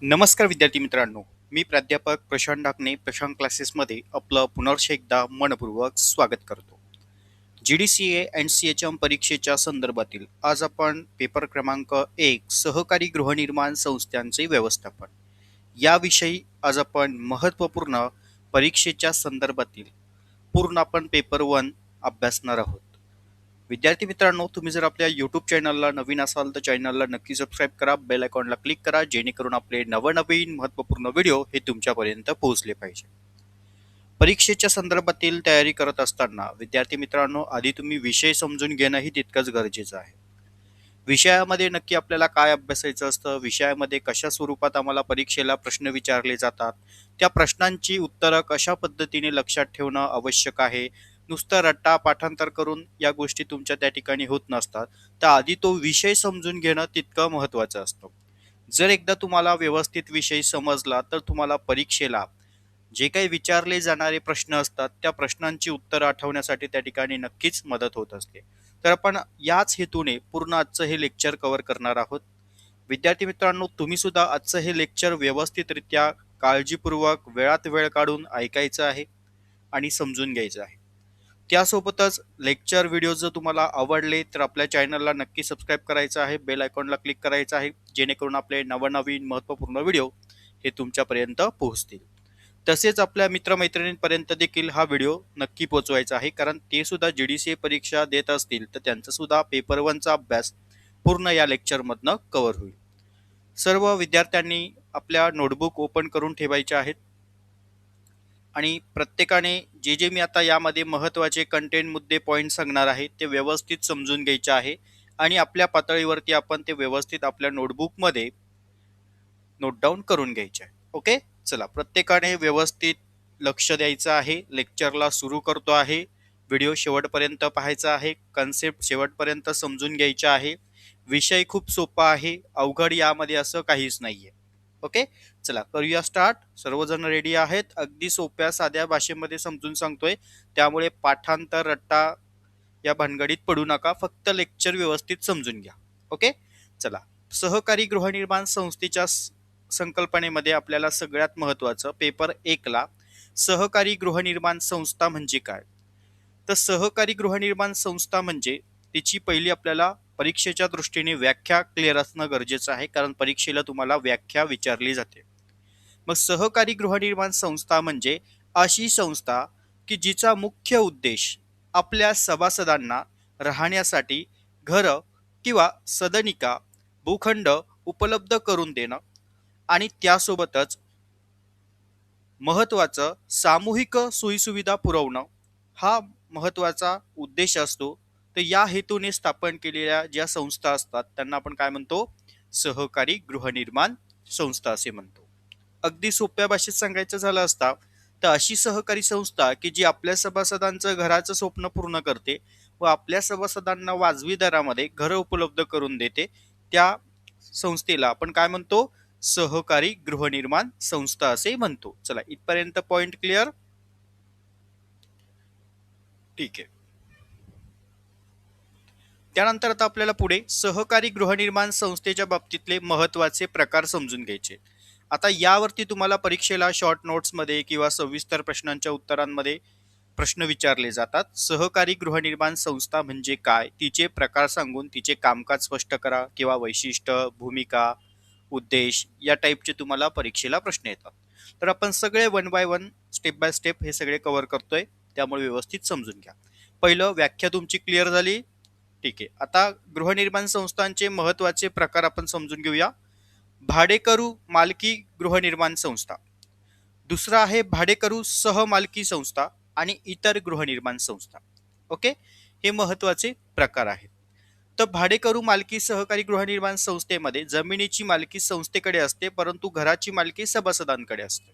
नमस्कार विद्यार्थी मित्रांनो, मी प्राध्यापक प्रशांत ढाकणे प्रशांत क्लासेसमध्ये आपलं पुनर्ष एकदा मनपूर्वक स्वागत करतो. GDCA अँड CHM परीक्षेच्या संदर्भातील आज आपण पेपर क्रमांक 1 सहकारी गृहनिर्माण संस्थांचे व्यवस्थापन याविषयी आज आपण महत्त्वपूर्ण परीक्षेच्या संदर्भातील पूर्ण आपण पेपर 1 अभ्यासणार आहोत. विद्यार्थी मित्रांनो, तुम्ही जर आपल्या यूट्यूब चॅनलला नवीन असाल तर चॅनलला नक्की सबस्क्राईब करा, बेल आयकॉनला क्लिक करा, जेणेकरून आपले नवनवीन महत्त्वपूर्ण व्हिडिओ हे तुमच्यापर्यंत पोहोचले पाहिजे. परीक्षेच्या संदर्भातील तयारी करत असताना विद्यार्थी मित्रांनो, आधी तुम्ही विषय समजून घेणंही तितकंच गरजेचं आहे. विषयामध्ये नक्की आपल्याला काय अभ्यासायचं असतं, विषयामध्ये कशा स्वरूपात आम्हाला परीक्षेला प्रश्न विचारले जातात, त्या प्रश्नांची उत्तरं कशा पद्धतीने लक्षात ठेवणं आवश्यक आहे. नुसतं रट्टा पाठांतर करून या गोष्टी तुमच्या त्या ठिकाणी होत नसतात. तर आधी तो विषय समजून घेणं तितकं महत्त्वाचं असतं. जर एकदा तुम्हाला व्यवस्थित विषय समजला तर तुम्हाला परीक्षेला जे काही विचारले जाणारे प्रश्न असतात त्या प्रश्नांची उत्तरं आठवण्यासाठी त्या ठिकाणी नक्कीच मदत होत असते. तर आपण याच हेतूने पूर्ण आजचं हे लेक्चर कव्हर करणार आहोत. विद्यार्थी मित्रांनो, तुम्ही सुद्धा आजचं हे लेक्चर व्यवस्थितरित्या काळजीपूर्वक वेळात वेळ काढून ऐकायचं आहे आणि समजून घ्यायचं आहे. त्यासोबतच लेक्चर व्हिडिओ जर तुम्हाला आवडले तर आपल्या चॅनलला नक्की सबस्क्राईब करायचं आहे, बेल आयकॉनला क्लिक करायचं आहे, जेणेकरून आपले नवनवीन महत्त्वपूर्ण व्हिडिओ हे तुमच्यापर्यंत पोहोचतील. तसेच आपल्या मित्रमैत्रिणींपर्यंत देखील हा व्हिडिओ नक्की पोहोचवायचा आहे, कारण ते सुद्धा GDCA परीक्षा देत असतील तर त्यांचा सुद्धा पेपर 1चा अभ्यास पूर्ण या लेक्चरमधनं कव्हर होईल. सर्व विद्यार्थ्यांनी आपल्या नोटबुक ओपन करून ठेवायच्या आहेत आणि प्रत्येकाने जे मी आता यामध्ये महत्त्वाचे कंटेंट मुद्दे पॉईंट सांगणार आहे ते व्यवस्थित समजून घ्यायचे आहे आणि आपल्या पातळीवरती आपण ते व्यवस्थित आपल्या नोटबुकमध्ये नोट डाऊन करून घ्यायचे आहे. ओके, चला प्रत्येकाने व्यवस्थित लक्ष द्यायचं आहे. लेक्चरला सुरू करतो आहे. व्हिडिओ शेवटपर्यंत पाहायचा आहे, कन्सेप्ट शेवटपर्यंत समजून घ्यायचा आहे. विषय खूप सोपा आहे, अवघड यामध्ये असं काहीच नाहीये. ओके, चला करूया स्टार्ट. सर्वजण रेडी आहेत? अगदी सोप्या साध्या भाषेमध्ये समजून सांगतोय, त्यामुळे पाठांतर रट्टा या भानगडीत पडू नका, फक्त लेक्चर व्यवस्थित समजून घ्या. ओके, चला. सहकारी गृहनिर्माण संस्थेच्या संकल्पनेमध्ये आपल्याला सगळ्यात महत्त्वाचं पेपर 1ला सहकारी गृहनिर्माण संस्था म्हणजे काय. तर सहकारी गृहनिर्माण संस्था म्हणजे तिची पहिली आपल्याला परीक्षेच्या दृष्टीने व्याख्या क्लिअर असणं गरजेचं आहे, कारण परीक्षेला तुम्हाला व्याख्या विचारली जाते. मग सहकारी गृहनिर्माण संस्था म्हणजे अशी संस्था की जिचा मुख्य उद्देश आपल्या सभासदांना राहण्यासाठी घरं किंवा सदनिका भूखंड उपलब्ध करून देणं आणि त्यासोबतच महत्त्वाचं सामूहिक सोयीसुविधा पुरवणं हा महत्त्वाचा उद्देश असतो. तर या हेतूने स्थापन केलेल्या ज्या संस्था असतात त्यांना आपण काय म्हणतो, सहकारी गृहनिर्माण संस्था असे म्हणतो. अगदी सोप्या भाषेत सांगायचं झालं असता तर अशी सहकारी संस्था की जी आपल्या सभासदांचं घराचं स्वप्न पूर्ण करते व आपल्या सभासदांना वाजवी दरामध्ये घरं उपलब्ध करून देते, त्या संस्थेला आपण काय म्हणतो, सहकारी गृहनिर्माण संस्था असे म्हणतो. चला इथपर्यंत पॉइंट क्लिअर? ठीक आहे. त्यानंतर आता आपल्याला पुढे सहकारी गृहनिर्माण संस्थेच्या बाबतीतले महत्त्वाचे प्रकार समजून घ्यायचे. आता यावरती तुम्हाला परीक्षेला शॉर्ट नोट्समध्ये किंवा सविस्तर प्रश्नांच्या उत्तरांमध्ये प्रश्न विचारले जातात. सहकारी गृहनिर्माण संस्था म्हणजे काय, तिचे प्रकार सांगून तिचे कामकाज स्पष्ट करा किंवा वैशिष्ट्य, भूमिका, उद्देश या टाईपचे तुम्हाला परीक्षेला प्रश्न येतात. तर आपण सगळे 1 बाय 1 स्टेप बाय स्टेप हे सगळे कव्हर करतोय, त्यामुळे व्यवस्थित समजून घ्या. पहिलं, व्याख्या तुमची क्लिअर झाली? ठीक आहे. आता गृहनिर्माण संस्थांचे महत्त्वाचे प्रकार आपण समजून घेऊया. भाडेकरू मालकी गृहनिर्माण संस्था, दुसरा आहे भाडेकरू सहमालकी संस्था आणि इतर गृहनिर्माण संस्था. ओके, हे महत्त्वाचे प्रकार आहेत. तर भाडेकरू मालकी सहकारी गृहनिर्माण संस्थेमध्ये जमिनीची मालकी संस्थेकडे असते, परंतु घराची मालकी सभासदांकडे असते.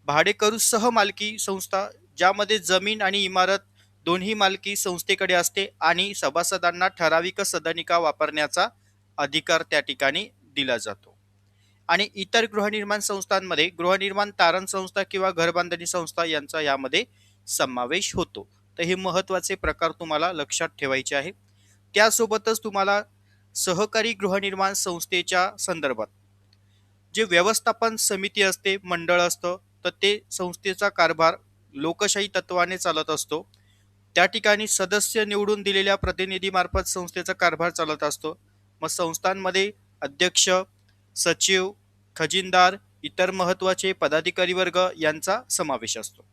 भाडेकरू सहमालकी संस्था ज्यामध्ये जमीन आणि इमारत दोन्ही मालकी संस्थेकडे असते आणि सभासदांना ठराविक सदनिका वापरण्याचा अधिकार त्या ठिकाणी दिला जातो. आणि इतर गृहनिर्माण संस्थांमध्ये गृहनिर्माण तारण संस्था किंवा घरबांधणी संस्था यांचा यामध्ये समावेश होतो. तर हे महत्त्वाचे प्रकार तुम्हाला लक्षात ठेवायचे आहे. त्यासोबतच तुम्हाला सहकारी गृहनिर्माण संस्थेच्या संदर्भात जे व्यवस्थापन समिती असते, मंडळ असतं, तर ते संस्थेचा कारभार लोकशाही तत्वाने चालत असतो. त्या ठिकाणी सदस्य निवडून दिलेल्या प्रतिनिधीमार्फत संस्थेचा कारभार चालत असतो. मग संस्थांमध्ये अध्यक्ष, सचिव, खजिनदार, इतर महत्त्वाचे पदाधिकारी वर्ग यांचा समावेश असतो.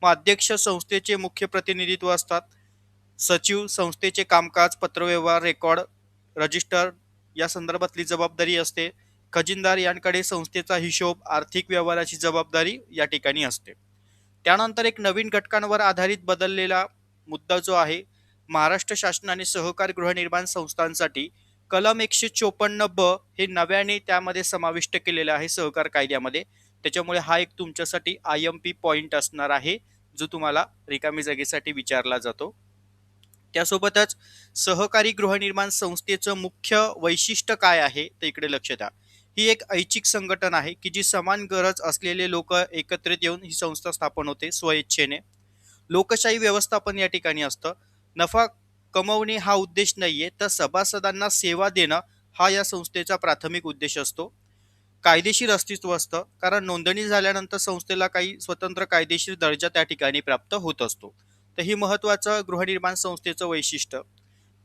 मग अध्यक्ष संस्थेचे मुख्य प्रतिनिधित्व असतात. सचिव संस्थेचे कामकाज, पत्रव्यवहार, रेकॉर्ड, रजिस्टर या संदर्भातली जबाबदारी असते. खजिनदार यांकडे संस्थेचा हिशोब, आर्थिक व्यवहाराची जबाबदारी या ठिकाणी असते. त्यानंतर एक नवीन घटकांवर आधारित बदललेला मुद्दा जो आहे, महाराष्ट्र शासनाने सहकार गृहनिर्माण संस्थांसाठी कलम 154 ब हे नव्याने त्यामध्ये समाविष्ट केलेलं आहे सहकार कायद्यामध्ये. त्याच्यामुळे हा एक तुमच्यासाठी IMP पॉइंट असणार आहे, जो तुम्हाला रिकामी जागेसाठी विचारला जातो. त्यासोबतच सहकारी गृहनिर्माण संस्थेचं मुख्य वैशिष्ट्य काय आहे ते इकडे लक्ष द्या. ही एक ऐच्छिक संघटन आहे की जी समान गरज असलेले लोक एकत्रित येऊन ही संस्था स्थापन होते स्वइच्छेने. लोकशाही व्यवस्थापन या ठिकाणी असतं. नफा कमवणे हा उद्देश नाहीये, तर सभासदांना सेवा देणं हा या संस्थेचा प्राथमिक उद्देश असतो. कायदेशीर अस्तित्व असतं, कारण नोंदणी झाल्यानंतर संस्थेला काही स्वतंत्र कायदेशीर दर्जा त्या ठिकाणी प्राप्त होत असतो. तर ही महत्त्वाचं गृहनिर्माण संस्थेचं वैशिष्ट्य.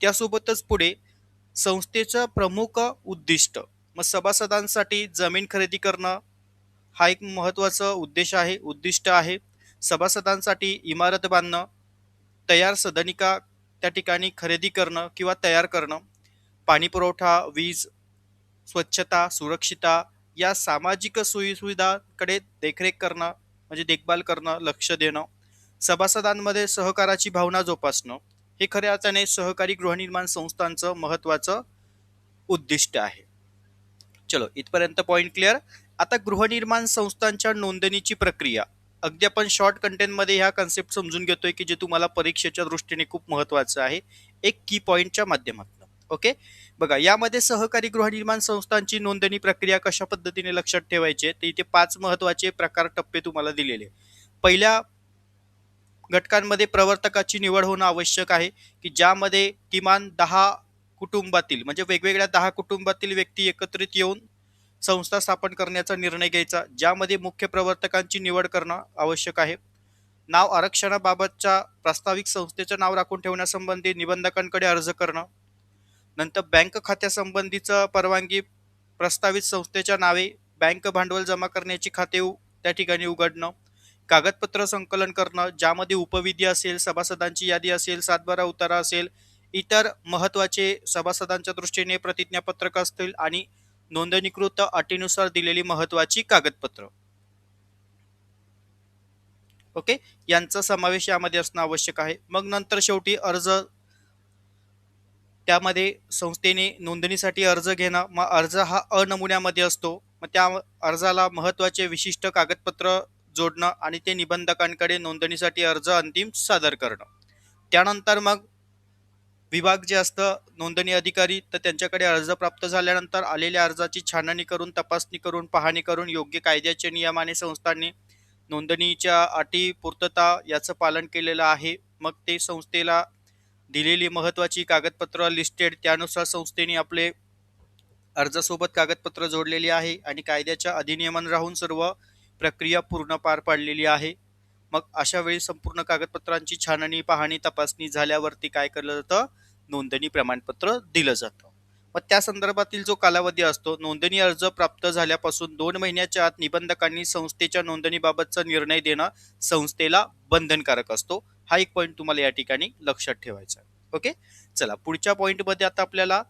त्यासोबतच पुढे संस्थेचं प्रमुख उद्दिष्ट, मग सभासदांसाठी जमीन खरेदी करणं हा एक महत्त्वाचा उद्दिष्ट आहे. सभासदांसाठी इमारत बांधणं, तयार सदनिका त्या ठिकाणी खरेदी करणं किंवा तयार करणं, पाणी पुरवठा, वीज, स्वच्छता, सुरक्षितता या सामाजिक सोयीसुविधांकडे देखरेख करणं, म्हणजे देखभाल करणं, लक्ष देणं, सभासदांमध्ये सहकाराची भावना जोपासणं, हे खऱ्या अर्थाने सहकारी गृहनिर्माण संस्थांचं महत्त्वाचं उद्दिष्ट आहे. चलो, इथपर्यंत पॉइंट क्लिअर. आता गृहनिर्माण संस्थांच्या नोंदणीची प्रक्रिया, अगदी आपण शॉर्ट कंटेंटमध्ये ह्या कन्सेप्ट समजून घेतोय की जे तुम्हाला परीक्षेच्या दृष्टीने खूप महत्त्वाचं आहे, एक की पॉइंटच्या माध्यमातून. ओके, बघा, यामध्ये सहकारी गृहनिर्माण संस्थांची नोंदणी प्रक्रिया कशा पद्धतीने लक्षात ठेवायची, तर इथे 5 महत्त्वाचे प्रकार टप्पे तुम्हाला दिलेले. पहिल्या घटकांमध्ये प्रवर्तकाची निवड होणं आवश्यक आहे, की ज्यामध्ये किमान 10 कुटुंबातील, म्हणजे वेगवेगळ्या 10 कुटुंबातील व्यक्ती एकत्रित येऊन संस्था स्थापन करण्याचा निर्णय घ्यायचा, ज्यामध्ये मुख्य प्रवर्तकांची निवड करणं आवश्यक आहे. नाव आरक्षणाबाबतच्या प्रास्ताविक संस्थेचं नाव राखून ठेवण्यासंबंधी निबंधकांकडे अर्ज करणं. नंतर बँक खात्यासंबंधीचं परवानगी, प्रस्तावित संस्थेच्या नावे बँक भांडवल जमा करण्याची खाते त्या ठिकाणी उघडणं. कागदपत्र संकलन करणं, ज्यामध्ये उपविधी असेल, सभासदांची यादी असेल, 7/12 उतारा असेल, इतर महत्त्वाचे सभासदांच्या दृष्टीने प्रतिज्ञापत्रक असतील आणि नोंदणीकृत अटीनुसार दिलेली महत्त्वाची कागदपत्र, ओके, यांचा समावेश यामध्ये असणं आवश्यक आहे. मग नंतर शेवटी अर्ज, त्यामध्ये संस्थेने नोंदणीसाठी अर्ज घेणं. मग अर्ज हा नमुन्यामध्ये असतो. मग त्या अर्जाला महत्त्वाचे विशिष्ट कागदपत्र जोडणं आणि ते निबंधकांकडे नोंदणीसाठी अर्ज अंतिम सादर करणं. त्यानंतर मग विभाग जे असतं, नोंदणी अधिकारी, तर त्यांच्याकडे अर्ज प्राप्त झाल्यानंतर आलेल्या अर्जाची छाननी करून, तपासणी करून, पाहणी करून योग्य कायद्याच्या नियमाने संस्थांनी नोंदणीच्या अटी पूर्तता याचं पालन केलेलं आहे. मग ते संस्थेला दिलेली महत्त्वाची कागदपत्र लिस्टेड, त्यानुसार संस्थेने आपले अर्जासोबत कागदपत्र जोडलेली आहे आणि कायद्याच्या अधिनियमन राहून सर्व प्रक्रिया पूर्ण पार पाडलेली आहे. मग अशा वेळी संपूर्ण कागदपत्रांची छाननी, पाहणी, तपासणी झाल्यावरती काय केलं जातं, नोंदणी प्रमाणपत्र दिलं जातं. मग त्या संदर्भातील जो कालावधी असतो, नोंदणी अर्ज प्राप्त झाल्यापासून 2 महिन्याच्या आत निबंधकांनी संस्थेच्या नोंदणीबाबतचा निर्णय देणं संस्थेला बंधनकारक असतो. हा एक पॉईंट तुम्हाला या ठिकाणी लक्षात ठेवायचा आहे. ओके, चला पुढच्या पॉईंटमध्ये आता आपल्याला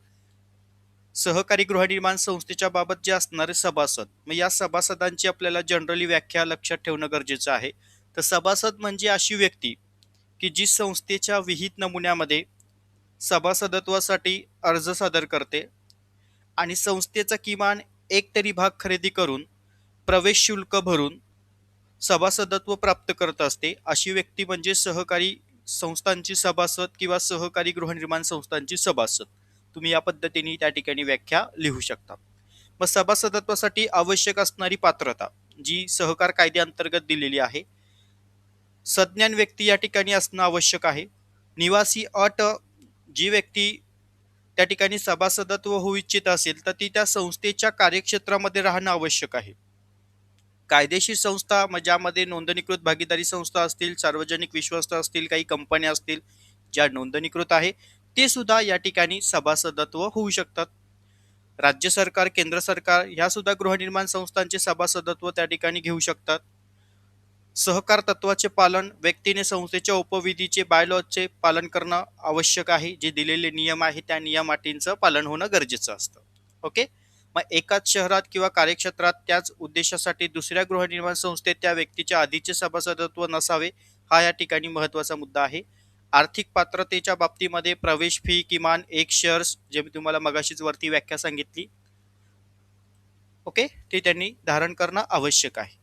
सहकारी गृहनिर्माण संस्थेच्या बाबत जे असणारे सभासद, मग या सभासदांची आपल्याला जनरली व्याख्या लक्षात ठेवणं गरजेचं आहे. तर सभासद म्हणजे अशी व्यक्ती की जी संस्थेच्या विहित नमुन्यामध्ये सभासदत्वासाठी अर्ज सादर करते आणि संस्थेचा किमान एक तरी भाग खरेदी करून, प्रवेश शुल्क भरून सभासदत्व प्राप्त करत असते. अशी व्यक्ती म्हणजे सहकारी संस्थांची सभासद किंवा सहकारी गृहनिर्माण संस्थांची सभासद. तुम्ही या पद्धतीने त्या ठिकाणी व्याख्या लिहू शकता. मग सभासदत्वासाठी आवश्यक असणारी पात्रता जी सहकार कायद्याअंतर्गत दिलेली आहे. सज्ञान व्यक्ती या ठिकाणी असणं आवश्यक आहे. निवासी अट, जी व्यक्ती त्या ठिकाणी सभासदत्व होऊ इच्छित असेल तर ती त्या संस्थेच्या कार्यक्षेत्रामध्ये राहणं आवश्यक आहे. कायदेशीर संस्था ज्यामध्ये नोंदणीकृत भागीदारी संस्था असतील, सार्वजनिक विश्वस्त असतील, काही कंपन्या असतील ज्या नोंदणीकृत आहे, ते सुद्धा या ठिकाणी सभासदत्व होऊ शकतात. राज्य सरकार, केंद्र सरकार ह्या सुद्धा गृहनिर्माण संस्थांचे सभासदत्व त्या ठिकाणी घेऊ शकतात. सहकार तत्वाचे पालन व्यक्तीने संस्थेच्या उपविधीचे बायलॉजचे पालन करणं आवश्यक आहे. जे दिलेले नियम आहे त्या नियम अटींचं पालन होणं गरजेचं असतं. ओके. मग एकाच शहरात किंवा कार्यक्षेत्रात त्याच उद्देशासाठी दुसऱ्या गृहनिर्माण संस्थेत त्या व्यक्तीच्या आधीचे सभासदत्व नसावे, हा या ठिकाणी महत्वाचा मुद्दा आहे. आर्थिक पात्रतेच्या बाबतीमध्ये प्रवेश फी किमान 1 शेअर्स, जे मी तुम्हाला मगाशीच वरती व्याख्या सांगितली, ओके, ते त्यांनी धारण करणं आवश्यक आहे.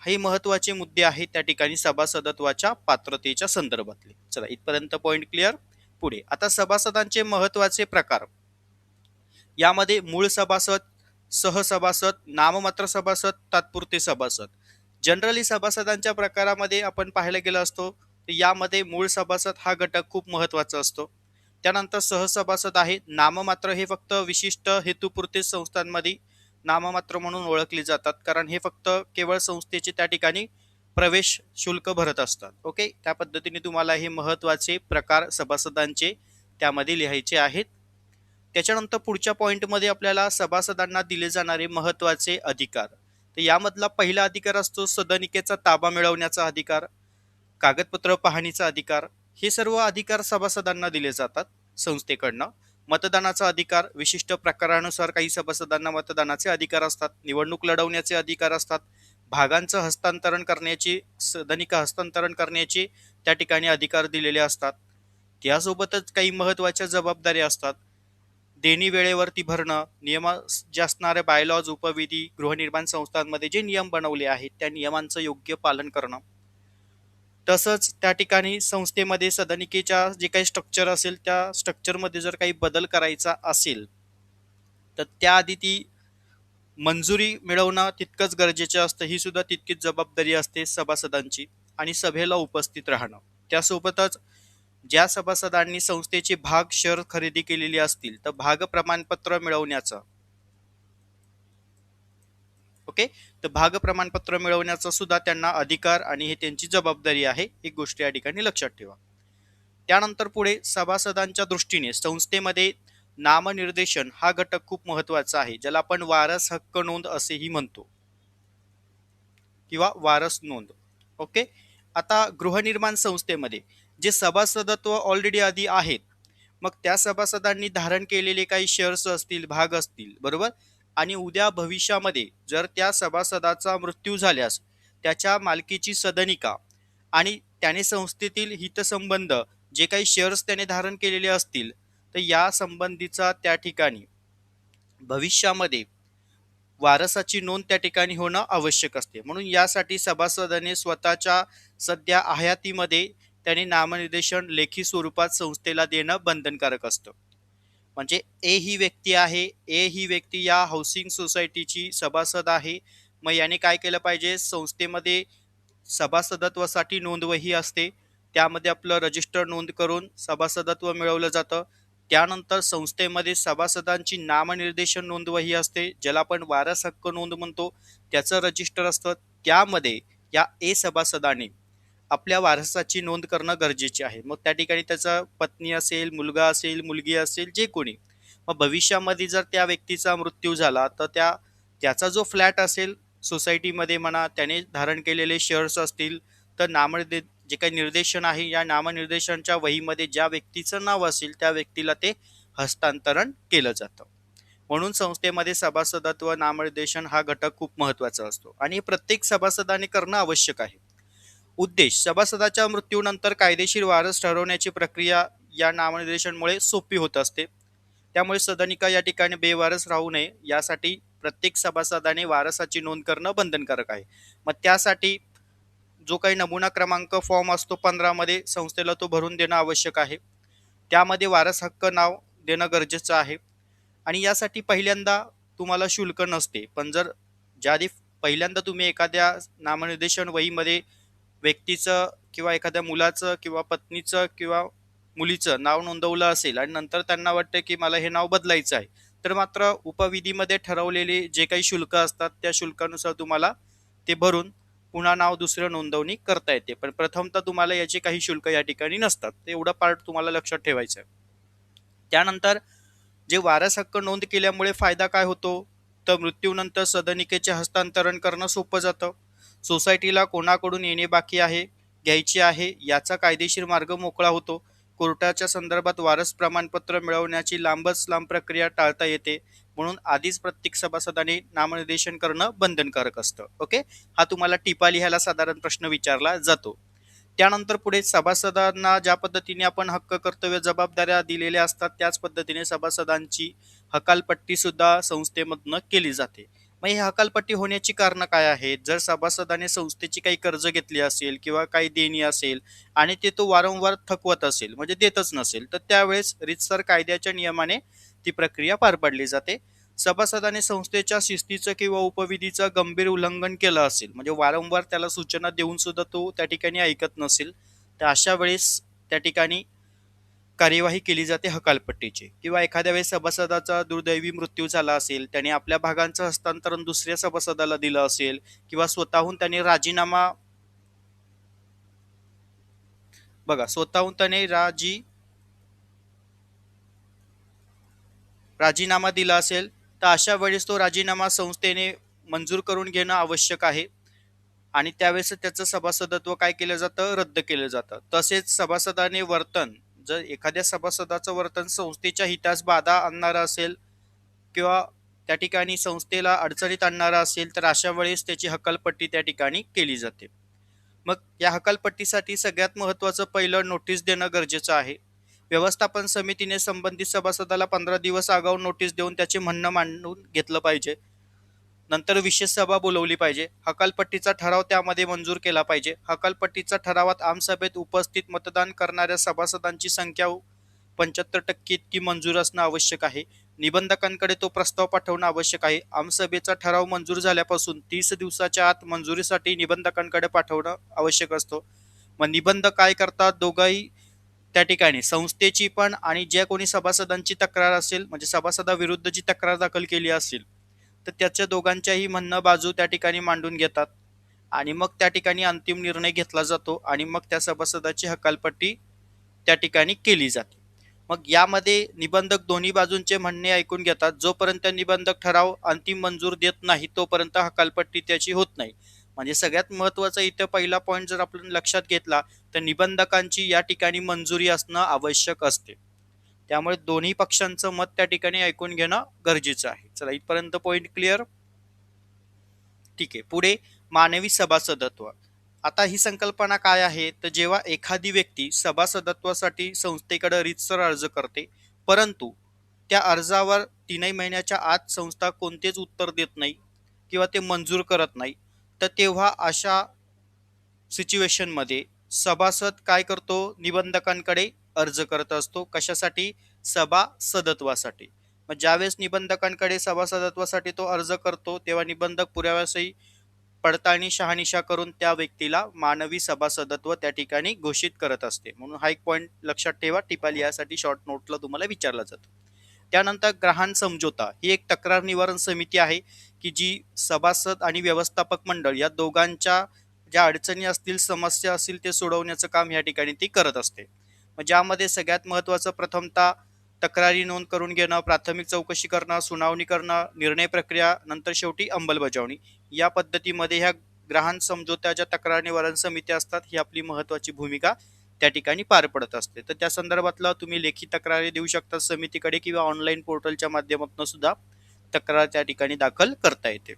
हे महत्वाचे मुद्दे आहेत त्या ठिकाणी सभासदत्वाच्या पात्रतेच्या संदर्भातले. चला, इथपर्यंत पॉइंट क्लिअर. पुढे आता सभासदांचे महत्वाचे प्रकार. यामध्ये मूळ सभासद, सहसभासद, नाममात्र सभासद, तात्पुरते सभासद. जनरली सभासदांच्या प्रकारामध्ये आपण पाहायला गेलो असतो तर यामध्ये मूळ सभासद हा घटक खूप महत्वाचा असतो. त्यानंतर सहसभासद आहे. नाममात्र हे फक्त विशिष्ट हेतुपुरते संस्थांमध्ये नाममात्र म्हणून ओळखले जातात, कारण हे फक्त केवळ संस्थेचे त्या ठिकाणी प्रवेश शुल्क भरत असतात. ओके, त्या पद्धतीने तुम्हाला हे महत्वाचे प्रकार सभासदांचे त्यामध्ये लिहायचे आहेत. त्याच्यानंतर पुढच्या पॉइंटमध्ये आपल्याला सभासदांना दिले जाणारे महत्वाचे अधिकार. तर यामधला पहिला अधिकार असतो सदनिकेचा ताबा मिळवण्याचा अधिकार, कागदपत्र पाहणीचा अधिकार. हे सर्व अधिकार सभासदांना दिले जातात संस्थेकडनं. मतदानाचा अधिकार, विशिष्ट प्रकारानुसार काही सभासदांना मतदानाचे अधिकार असतात. निवडणूक लढवण्याचे अधिकार असतात. भागांचं हस्तांतरण करण्याची, सदनिका हस्तांतरण करण्याचे त्या ठिकाणी अधिकार दिलेले असतात. त्यासोबतच काही महत्वाच्या जबाबदाऱ्या असतात. देणी वेळेवरती भरणं, नियम जे असणारे बायलॉज, उपविधी, गृहनिर्माण संस्थांमध्ये जे नियम बनवले आहेत त्या नियमांचं योग्य पालन करणं. तसंच त्या ठिकाणी संस्थेमध्ये सदनिकेच्या जे काही स्ट्रक्चर असेल त्या स्ट्रक्चरमध्ये जर काही बदल करायचा असेल तर त्याआधी ती मंजुरी मिळवणं तितकंच गरजेचं असतं. ही सुद्धा तितकीच जबाबदारी असते सभासदांची. आणि सभेला उपस्थित राहणं. त्यासोबतच ज्या सभासदांनी संस्थेचे भाग शेअर खरेदी केलेली असतील तर भाग प्रमाणपत्र मिळवण्याचं, ओके, तर भाग प्रमाणपत्र मिळवण्याचा सुद्धा त्यांना अधिकार आणि हे त्यांची जबाबदारी आहे. एक गोष्ट या ठिकाणी लक्षात ठेवा. त्यानंतर पुढे सभासदांच्या दृष्टीने संस्थेमध्ये नामनिर्देशन हा घटक खूप महत्वाचा आहे, ज्याला आपण वारस हक्क नोंद असेही म्हणतो किंवा वारस नोंद. ओके. आता गृहनिर्माण संस्थेमध्ये जे सभासदत्व ऑलरेडी आधी आहेत, मग त्या सभासदांनी धारण केलेले काही शेअर्स असतील, भाग असतील, बरोबर, आणि उद्या भविष्यामध्ये जर त्या सभासदाचा मृत्यू झाल्यास त्याच्या मालकीची सदनिका आणि त्याने संस्थेतील हितसंबंध जे काही शेअर्स त्याने धारण केलेले असतील तर या संबंधीचा त्या ठिकाणी भविष्यामध्ये वारसाची नोंद त्या ठिकाणी होणं आवश्यक असते. म्हणून यासाठी सभासदाने स्वतःच्या सध्या हयातीमध्ये त्याने नामनिर्देशन लेखी स्वरूपात संस्थेला देणं बंधनकारक असतं. म्हणजे ए ही व्यक्ती आहे, ए ही व्यक्ती या हाऊसिंग सोसायटीची सभासद आहे. मग याने काय केलं पाहिजे, संस्थेमध्ये सभासदत्वासाठी नोंदवही असते, त्यामध्ये आपलं रजिस्टर नोंद करून सभासदत्व मिळवलं जातं. त्यानंतर संस्थेमध्ये सभासदांची नामनिर्देशन नोंदवही असते, ज्याला आपण वारस हक्क नोंद म्हणतो, त्याचं रजिस्टर असतं. त्यामध्ये या ए सभासदाने आपल्या वारसाची नोंद करणं गरजेचे आहे. मग त्या ठिकाणी त्याचा पत्नी असेल, मुलगा असेल, मुलगी असेल, जे कोणी. मग भविष्यामध्ये जर त्या व्यक्तीचा मृत्यू झाला तर त्याचा जो फ्लॅट असेल सोसायटीमध्ये म्हणा, त्याने धारण केलेले शेअर्स असतील तर जे काही निर्देशन आहे या नामनिर्देशनच्या वहीमध्ये ज्या व्यक्तीचं नाव असेल त्या व्यक्तीला ते हस्तांतरण केलं जातं. म्हणून संस्थेमध्ये सभासदत्व नामनिर्देशन हा घटक खूप महत्वाचा असतो आणि प्रत्येक सभासदाने करणं आवश्यक आहे. उद्देश, सभासदाच्या मृत्यूनंतर कायदेशीर वारस ठरवण्याची प्रक्रिया या नामनिर्देशनमुळे सोपी होत असते. त्यामुळे सदनिका या ठिकाणी बेवारस राहू नये यासाठी प्रत्येक सभासदाने वारसाची नोंद करणं बंधनकारक आहे. मग त्यासाठी जो काही नमुना क्रमांक फॉर्म असतो 15 मध्ये संस्थेला तो भरून देणं आवश्यक आहे. त्यामध्ये वारस हक्क नाव देणं गरजेचं आहे. आणि यासाठी पहिल्यांदा तुम्हाला शुल्क नसते, पण जर ज्याआधी पहिल्यांदा तुम्ही एखाद्या नामनिर्देशन वहीमध्ये व्यक्तीचं किंवा एखाद्या मुलाचं किंवा पत्नीचं किंवा मुलीचं नाव नोंदवलं असेल आणि नंतर त्यांना वाटतं की मला हे नाव बदलायचं आहे, तर मात्र उपविधीमध्ये ठरवलेले जे काही शुल्क असतात त्या शुल्कानुसार तुम्हाला ते भरून पुन्हा नाव दुसरं नोंदवणी करता येते. पण प्रथमतः तुम्हाला याचे काही शुल्क या ठिकाणी नसतात. एवढा पार्ट तुम्हाला लक्षात ठेवायचा आहे. त्यानंतर जे वारस हक्क नोंद केल्यामुळे फायदा काय होतो, तर मृत्यूनंतर सदनिकेचे हस्तांतरण करणं सोपं जातं. सोसायटीला कोणाकडून येणे बाकी आहे, घ्यायची आहे याचा कायदेशीर मार्ग मोकळा होतो. कोर्टाच्या संदर्भात वारस प्रमाणपत्र मिळवण्याची लांबच लांब प्रक्रिया टाळता येते. म्हणून आधीच प्रत्येक सभासदाने नामनिर्देशन करणं बंधनकारक असतं. ओके, हा तुम्हाला टिपा लिहायला साधारण प्रश्न विचारला जातो. त्यानंतर पुढे सभासदांना ज्या पद्धतीने आपण हक्क कर्तव्य जबाबदाऱ्या दिलेल्या असतात त्याच पद्धतीने सभासदांची हकालपट्टी सुद्धा संस्थेमधनं केली जाते. मग ही हकालपट्टी होण्याची कारण काय आहेत, जर सभासदाने संस्थेची काही कर्ज घेतली असेल किंवा काही देणी असेल आणि ते तो वारंवार थकवत असेल म्हणजे देतच नसेल, तर त्यावेळेस रीतसर कायद्याच्या नियमाने ती प्रक्रिया पार पाडली जाते. सभासदाने संस्थेच्या शिस्तीचं किंवा उपविधीचं गंभीर उल्लंघन केलं असेल म्हणजे वारंवार त्याला सूचना देऊन सुद्धा तो त्या ठिकाणी ऐकत नसेल, तर अशा वेळेस त्या ठिकाणी कार्यवाही केली जाते हकालपट्टीची. किंवा एखाद्या वेळेस सभासदाचा दुर्दैवी मृत्यू झाला असेल, त्याने आपल्या भागांचं हस्तांतरण दुसऱ्या सभासदाला दिलं असेल किंवा स्वतःहून त्याने स्वतःहून त्याने राजीनामा दिला असेल, तर अशा वेळेस तो राजीनामा संस्थेने मंजूर करून घेणं आवश्यक आहे आणि त्यावेळेस त्याचं सभासदत्व काय केलं जातं, रद्द केलं जातं. तसेच सभासदाने वर्तन, जर एखाद्या सभासदाचं वर्तन संस्थेच्या हितास बाधा आणणारं असेल किंवा त्या ठिकाणी संस्थेला अडचणीत आणणारा असेल, तर अशा वेळेस त्याची हकालपट्टी त्या ठिकाणी केली जाते. मग या हकालपट्टीसाठी सगळ्यात महत्त्वाचं पहिलं नोटीस देणं गरजेचं आहे. व्यवस्थापन समितीने संबंधित सभासदाला 15 दिवस आगाऊ नोटीस देऊन त्याचे म्हणणं मांडून घेतलं पाहिजे. नंतर विशेष सभा बोलवली पाहिजे. हकालपट्टीचा ठराव त्यामध्ये मंजूर केला पाहिजे. हकालपट्टीच्या ठरावात आमसभेत उपस्थित मतदान करणाऱ्या सभासदांची संख्या 75% इतकी मंजूर असणं आवश्यक आहे. निबंधकांकडे तो प्रस्ताव पाठवणं आवश्यक आहे. आमसभेचा ठराव मंजूर झाल्यापासून 30 दिवसाच्या आत मंजुरीसाठी निबंधकांकडे पाठवणं आवश्यक असतो. मग निबंधक काय करतात, दोघंही त्या ठिकाणी संस्थेची पण आणि ज्या कोणी सभासदांची तक्रार असेल म्हणजे सभासदाविरुद्ध जी तक्रार दाखल केली असेल, तर त्याच्या दोघांच्याही म्हणणं बाजू त्या ठिकाणी मांडून घेतात आणि मग त्या ठिकाणी अंतिम निर्णय घेतला जातो आणि मग त्या सभासदाची हकालपट्टी त्या ठिकाणी केली जाते. मग यामध्ये निबंधक दोन्ही बाजूंचे म्हणणे ऐकून घेतात. जोपर्यंत निबंधक ठराव अंतिम मंजूर देत नाही तोपर्यंत हकालपट्टी त्याची होत नाही. म्हणजे सगळ्यात महत्त्वाचा इथं पहिला पॉईंट जर आपण लक्षात घेतला तर निबंधकांची या ठिकाणी मंजुरी असणं आवश्यक असते. त्यामुळे दोन्ही पक्षांचं मत त्या ठिकाणी ऐकून घेणं गरजेचं आहे. चला, इथपर्यंत पॉईंट क्लिअर. ठीक आहे, पुढे मानवी सभासदत्व. आता ही संकल्पना काय आहे, तर जेव्हा एखादी व्यक्ती सभासदत्वासाठी संस्थेकडे रीतसर अर्ज करते, परंतु त्या अर्जावर 3 महिन्याच्या आत संस्था कोणतेच उत्तर देत नाही किंवा ते मंजूर करत नाही, तर तेव्हा अशा सिच्युएशनमध्ये सभासद काय करतो, निबंधकांकडे अर्ज करत असतो. कशासाठी, सभासदत्वासाठी. मग ज्यावेळेस निबंधकांकडे सभासदत्वासाठी तो अर्ज करतो तेव्हा निबंधक पुराव्यासही पडताळणी शहानिशा करून त्या व्यक्तीला मानवी सभासदत्व त्या ठिकाणी घोषित करत असते. म्हणून हा एक पॉईंट लक्षात ठेवा, टिपाली यासाठी शॉर्ट नोटला तुम्हाला विचारला जातो. त्यानंतर ग्रहण समझोता ही एक तक्रार निवारण समिती आहे की जी सभासद आणि व्यवस्थापक मंडळ या दोघांच्या ज्या अडचणी असतील, समस्या असतील ते सोडवण्याचं काम या ठिकाणी ती करत असते. मग ज्यामध्ये सगळ्यात महत्त्वाचं प्रथमतः तक्रारी नोंद करून घेणं, प्राथमिक चौकशी करणं, सुनावणी करणं, निर्णय प्रक्रिया, नंतर शेवटी अंमलबजावणी. या पद्धतीमध्ये ह्या ग्रहण समझोत्याच्या तक्रार निवारण समिती असतात, ही आपली महत्त्वाची भूमिका त्या ठिकाणी पार पडत असते. तर त्या संदर्भातला तुम्ही लेखी तक्रारी देऊ शकता समितीकडे किंवा ऑनलाईन पोर्टलच्या माध्यमातून सुद्धा तक्रार त्या ठिकाणी दाखल करता येते.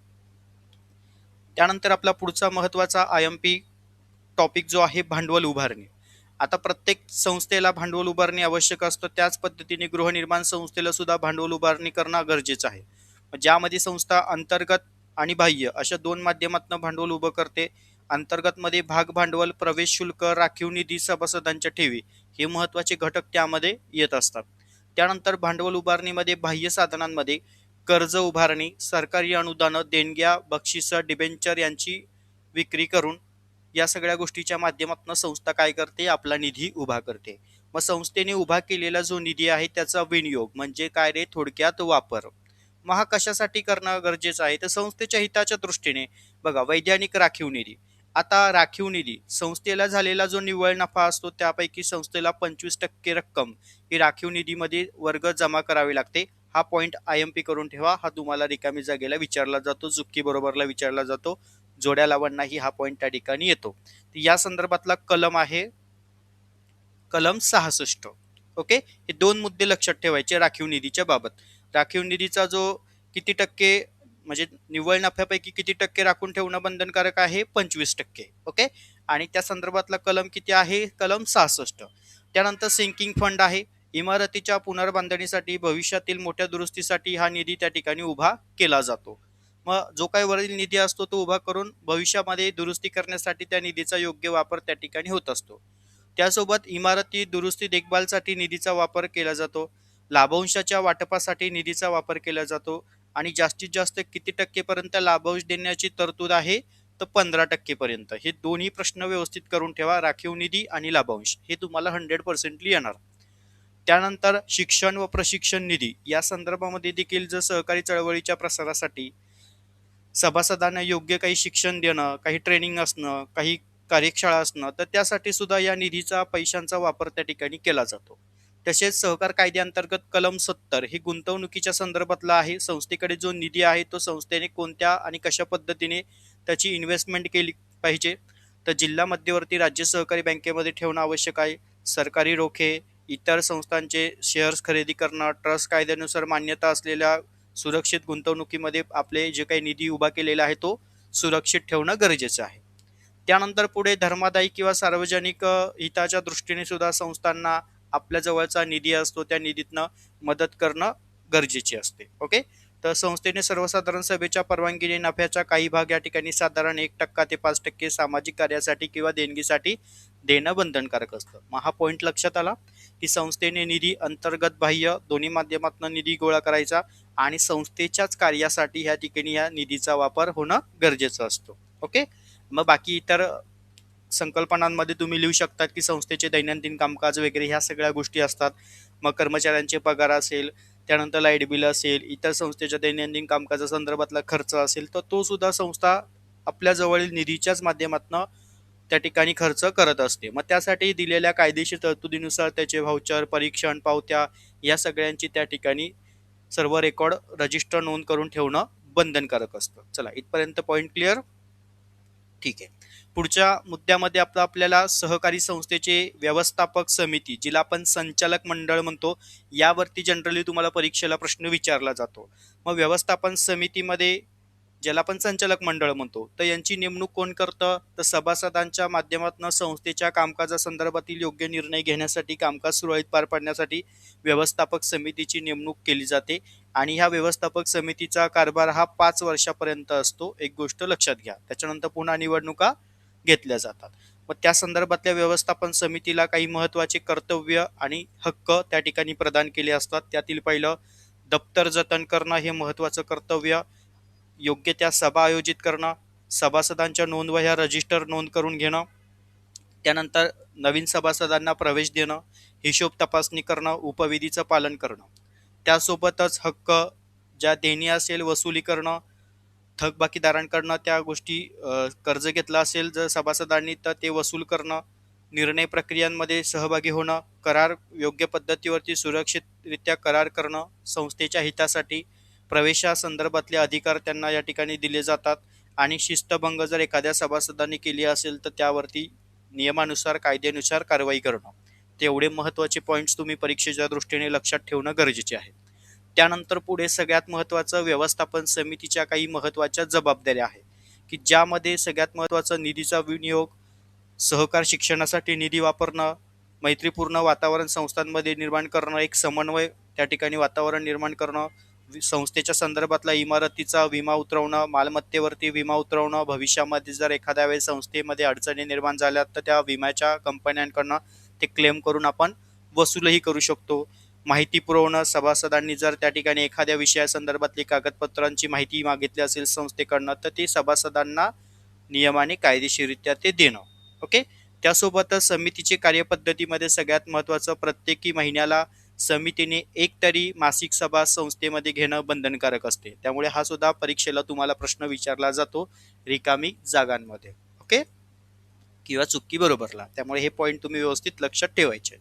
त्यानंतर आपला पुढचा महत्त्वाचा IMP टॉपिक जो आहे भांडवल उभारणी. आता प्रत्येक संस्थेला भांडवल उभारणी आवश्यक असतं, त्याच पद्धतीने गृहनिर्माण संस्थेला सुद्धा भांडवल उभारणी करणं गरजेचं आहे. ज्यामध्ये संस्था अंतर्गत आणि बाह्य अशा 2 माध्यमातून भांडवल उभं करते. अंतर्गतमध्ये भाग भांडवल, प्रवेश शुल्क, राखीव निधी, सभासदांच्या ठेवी हे महत्त्वाचे घटक त्यामध्ये येत असतात. त्यानंतर भांडवल उभारणीमध्ये बाह्य साधनांमध्ये कर्ज उभारणी, सरकारी अनुदानं, देणग्या, बक्षिसं, डिबेंचर यांची विक्री करून या सगळ्या गोष्टीच्या माध्यमातून संस्था काय करते, आपला निधी उभा करते. मग संस्थेने उभा केलेला जो निधी आहे त्याचा विनियोग म्हणजे काय रे, थोडक्यात वापर. मग हा कशासाठी करणं गरजेचं आहे, तर संस्थेच्या हिताच्या दृष्टीने. बघा, वैधानिक राखीव निधी. आता राखीव निधी संस्थेला झालेला जो निव्वळ नफा असतो त्यापैकी संस्थेला 25% रक्कम ही राखीव निधीमध्ये वर्ग जमा करावी लागते. हा पॉइंट IMP करून ठेवा. हा तुम्हाला रिकामी जागेला विचारला जातो, चुकी बरोबरला विचारला जातो, जोड्या लावणंही हा पॉइंट त्या ठिकाणी येतो. या संदर्भातला कलम आहे कलम 66. ओके, हे दोन मुद्दे लक्षात ठेवायचे राखीव निधीच्या बाबत. राखीव निधीचा जो किती टक्के म्हणजे निव्वळ नफ्यापैकी किती टक्के राखून ठेवणं बंधनकारक आहे, 25%. ओके, आणि त्या संदर्भातला कलम किती आहे, कलम 66. त्यानंतर सिंकिंग फंड आहे. इमारतीच्या पुनर्बांधणीसाठी, भविष्यातील मोठ्या दुरुस्तीसाठी हा निधी त्या ठिकाणी उभा केला जातो. मग जो काही वरील निधी असतो तो उभा करून भविष्यामध्ये दुरुस्ती करण्यासाठी त्या निधीचा योग्य वापर त्या ठिकाणी होत असतो. त्यासोबत इमारती दुरुस्ती देखभालसाठी निधीचा वापर केला जातो. लाभांशाच्या वाटपासाठी निधीचा वापर केला जातो. आणि जास्तीत जास्त किती टक्केपर्यंत लाभांश देण्याची तरतूद आहे, तर 15% पर्यंत. हे दोन्ही प्रश्न व्यवस्थित करून ठेवा, राखीव निधी आणि लाभांश हे तुम्हाला 100% येणार. त्यानंतर शिक्षण व प्रशिक्षण निधी या संदर्भामध्ये देखील जर सहकारी चळवळीच्या प्रसारासाठी सभासदांना योग्य काही शिक्षण देणं, काही ट्रेनिंग असणं, काही कार्यशाळा असणं, तर त्यासाठी सुद्धा या निधीचा पैशांचा वापर त्या ठिकाणी केला जातो. तसेच सहकार कायद्याअंतर्गत कलम 70 ही गुंतवणुकीच्या संदर्भातला आहे. संस्थेकडे जो निधी आहे तो संस्थेने कोणत्या आणि कशा पद्धतीने त्याची इन्व्हेस्टमेंट केली पाहिजे, तर जिल्हा मध्यवर्ती राज्य सहकारी बँकेमध्ये ठेवणं आवश्यक आहे. सरकारी रोखे, इतर संस्थांचे शेअर्स खरेदी करणं, ट्रस्ट कायद्यानुसार मान्यता असलेल्या सुरक्षित गुंतवणुकीमध्ये आपले जे काही निधी उभा केलेला आहे तो सुरक्षित ठेवणं गरजेचं आहे. त्यानंतर पुढे धर्मादायी किंवा सार्वजनिक हिताच्या दृष्टीने सुद्धा संस्थांना आपल्या जवळचा निधी असतो त्या निधीतनं मदत करणं गरजेचे असते. ओके, तर संस्थेने सर्वसाधारण सभेच्या परवानगीने नफ्याचा काही भाग या ठिकाणी साधारण 1% ते 5% सामाजिक कार्यासाठी किंवा देणगीसाठी देणं बंधनकारक असतं. मग हा पॉईंट लक्षात आला की संस्थेने निधी अंतर्गत बाह्य दोन्ही माध्यमातून निधी गोळा करायचा आणि संस्थेच्याच कार्यासाठी ह्या ठिकाणी या निधीचा वापर होणं गरजेचं असतो. ओके, मग बाकी इतर संकल्पनांमध्ये तुम्ही लिहू शकतात की संस्थेचे दैनंदिन कामकाज वगैरे ह्या सगळ्या गोष्टी असतात. मग कर्मचाऱ्यांचे पगार असेल, त्यानंतर लाईट बिल असेल, इतर संस्थेच्या दैनंदिन कामकाजासंदर्भातला खर्च असेल, तर तो सुद्धा संस्था आपल्या जवळील निधीच्याच माध्यमातून त्या ठिकाणी खर्च करत असते. मग त्यासाठी दिलेल्या कायदेशीर तरतुदीनुसार त्याचे व्हाउचर, परीक्षण, पावत्या या सगळ्यांची त्या ठिकाणी सर्व रेकॉर्ड रजिस्टर नोंद करून ठेवणं बंधनकारक असतं. चला, इथपर्यंत पॉईंट क्लिअर? ठीक आहे. पुढच्या मुद्द्यामध्ये आपल्याला सहकारी संस्थेचे व्यवस्थापक समिती, जिला आपण संचालक मंडळ म्हणतो, यावरती जनरली तुम्हाला परीक्षेला प्रश्न विचारला जातो. मग व्यवस्थापन समितीमध्ये ज्याला आपण संचालक मंडळ म्हणतो, तर यांची नेमणूक कोण करतं, तर सभासदांच्या माध्यमातून संस्थेच्या कामकाजासंदर्भातील योग्य निर्णय घेण्यासाठी, कामकाज सुरळीत पार पाडण्यासाठी व्यवस्थापक समितीची नेमणूक केली जाते. आणि ह्या व्यवस्थापक समितीचा कारभार हा 5 वर्षापर्यंत असतो. एक गोष्ट लक्षात घ्या, त्याच्यानंतर पुन्हा निवडणुका घेतल्या जातात. मग त्या संदर्भातल्या व्यवस्थापन समितीला काही महत्त्वाचे कर्तव्य आणि हक्क त्या ठिकाणी प्रदान केले असतात. त्यातील पहिलं, दप्तर जतन करणं हे महत्त्वाचं कर्तव्य. योग्य त्या सभा आयोजित करणं, सभासदांच्या नोंदवह्या रजिस्टर नोंद करून घेणं, त्यानंतर नवीन सभासदांना प्रवेश देणं, हिशोब तपासणी करणं, उपविधीचं पालन करणं. त्यासोबतच हक्क, ज्या देणी असेल वसुली करणं, थकबाकीदारांकडनं त्या गोष्टी कर्ज घेतलं असेल जर सभासदांनी तर ते वसूल करणं, निर्णय प्रक्रियांमध्ये सहभागी होणं, करार योग्य पद्धतीवरती सुरक्षितरित्या करार करणं, संस्थेच्या हितासाठी प्रवेशासंदर्भातले अधिकार त्यांना या ठिकाणी दिले जातात. आणि शिस्तभंग जर एखाद्या सभासदांनी केली असेल तर त्यावरती नियमानुसार कायद्यानुसार कारवाई करणं. तेवढे महत्त्वाचे पॉईंट्स तुम्ही परीक्षेच्या दृष्टीने लक्षात ठेवणं गरजेचे आहे. त्यानंतर पुढे सगळ्यात महत्त्वाचं, व्यवस्थापन समितीच्या काही महत्त्वाच्या जबाबदाऱ्या आहेत की ज्यामध्ये सगळ्यात महत्त्वाचं निधीचा विनियोग, सहकार शिक्षणासाठी निधी वापरणं, मैत्रीपूर्ण वातावरण संस्थांमध्ये निर्माण करणं, एक समन्वय त्या ठिकाणी वातावरण निर्माण करणं, संस्थेच्या संदर्भातला इमारतीचा विमा उतरवणं, मालमत्तेवरती विमा उतरवणं, भविष्यामध्ये जर एखाद्या वेळेस संस्थेमध्ये अडचणी निर्माण झाल्या तर त्या विम्याच्या कंपन्यांकडनं ते क्लेम करून आपण वसूलही करू शकतो. माहिती पुरवणं, सभासदांनी जर त्या ठिकाणी एखाद्या विषयासंदर्भातली कागदपत्रांची माहिती मागितली असेल संस्थेकडनं तर ते सभासदांना नियमाने कायदेशीररित्या ते देणं. ओके, त्यासोबतच समितीचे कार्यपद्धतीमध्ये सगळ्यात महत्त्वाचं, प्रत्येकी महिन्याला समितीने एक तरी मासिक सभा संस्थेमध्ये घेणं बंधनकारक असते. त्यामुळे हा सुद्धा परीक्षेला तुम्हाला प्रश्न विचारला जातो रिकामी जागांमध्ये. ओके, किंवा चुकी बरोबरला. त्यामुळे हे पॉईंट तुम्ही व्यवस्थित लक्षात ठेवायचे.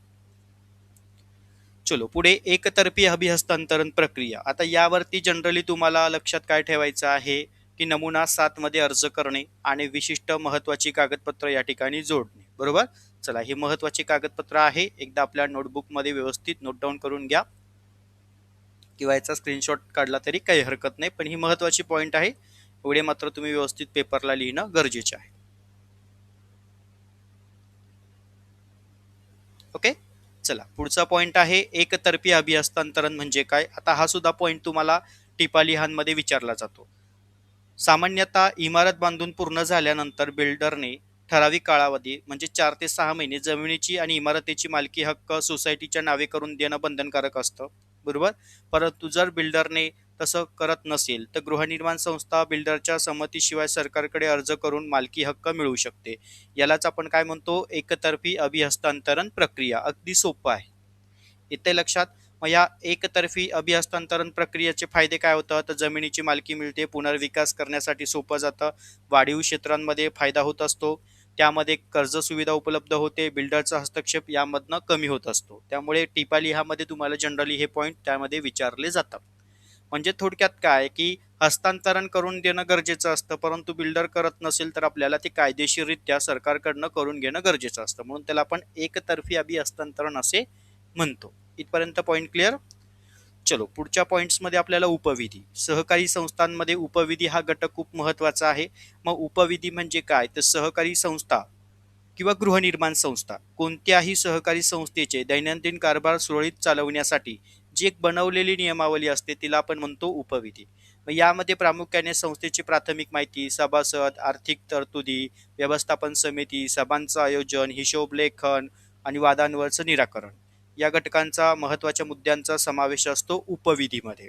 चलो पुढे, एकतर्फी अभिहस्तांतरण प्रक्रिया. आता यावरती जनरली तुम्हाला लक्षात काय ठेवायचं आहे की नमुना 7 मध्ये अर्ज करणे आणि विशिष्ट महत्वाची कागदपत्र या ठिकाणी जोडणे. बरोबर. चला, ही महत्वाची कागदपत्र आहे, एकदा आपल्या नोटबुक मध्ये व्यवस्थित नोट डाऊन करून घ्या किंवा याचा स्क्रीनशॉट काढला तरी काही हरकत नाही, पण ही महत्वाची पॉईंट आहे, एवढे मात्र तुम्ही व्यवस्थित पेपरला लिहिणं गरजेचे आहे. ओके, चला पुढचा पॉइंट आहे एकतर्फी अभिहस्तांतरण म्हणजे काय. आता हा सुद्धा पॉइंट तुम्हाला टिपालिहानमध्ये विचारला जातो. सामान्यतः इमारत बांधून पूर्ण झाल्यानंतर बिल्डरने ठराविक कालावधी म्हणजे 4 ते 6 महिने जमिनीची आणि इमारतीची मालकी हक्क सोसायटीच्या नावे करून देणं बंधनकारक असतं. बरोबर. परंतु जर बिल्डरने तसं करत नसेल तर गृहनिर्माण संस्था बिल्डरच्या संमतीशिवाय सरकारकडे अर्ज करून मालकी हक्क मिळवू शकते. यालाच आपण काय म्हणतो, एकतर्फी अभिहस्तांतरण प्रक्रिया. अगदी सोपं आहे, येते लक्षात. मग या एकतर्फी अभिहस्तांतरण प्रक्रियेचे फायदे काय होतात, तर जमिनीची मालकी मिळते, पुनर्विकास करण्यासाठी सोपं जातं, वाढीव क्षेत्रांमध्ये फायदा होत असतो, त्यामध्ये कर्ज सुविधा उपलब्ध होते, बिल्डरचा हस्तक्षेप यामधनं कमी होत असतो. त्यामुळे टिपालिहामध्ये तुम्हाला जनरली हे पॉईंट त्यामध्ये विचारले जातात. म्हणजे थोडक्यात काय की हस्तांतरण करून देणं गरजेचं असतं, परंतु बिल्डर करत नसेल तर आपल्याला ते कायदेशीररित्या सरकारकडनं करून घेणं गरजेचं असतं, म्हणून त्याला आपण एकतर्फी अभिहस्तांतरण असे म्हणतो. इथपर्यंत पॉईंट क्लिअर. चलो पुढच्या पॉईंट्समध्ये आपल्याला उपविधी. सहकारी संस्थांमध्ये उपविधी हा घटक खूप महत्वाचा आहे. मग उपविधी म्हणजे काय, तर सहकारी संस्था किंवा गृहनिर्माण संस्था कोणत्याही सहकारी संस्थेचे दैनंदिन कारभार सुरळीत चालवण्यासाठी जी एक बनवलेली नियमावली असते तिला आपण म्हणतो उपविधी. मग यामध्ये प्रामुख्याने संस्थेची प्राथमिक माहिती, सभासद, आर्थिक तरतुदी, व्यवस्थापन समिती, सभांचं आयोजन, हिशोब लेखन आणि वादांवरचं निराकरण या घटकांचा महत्वाच्या मुद्द्यांचा समावेश असतो उपविधीमध्ये.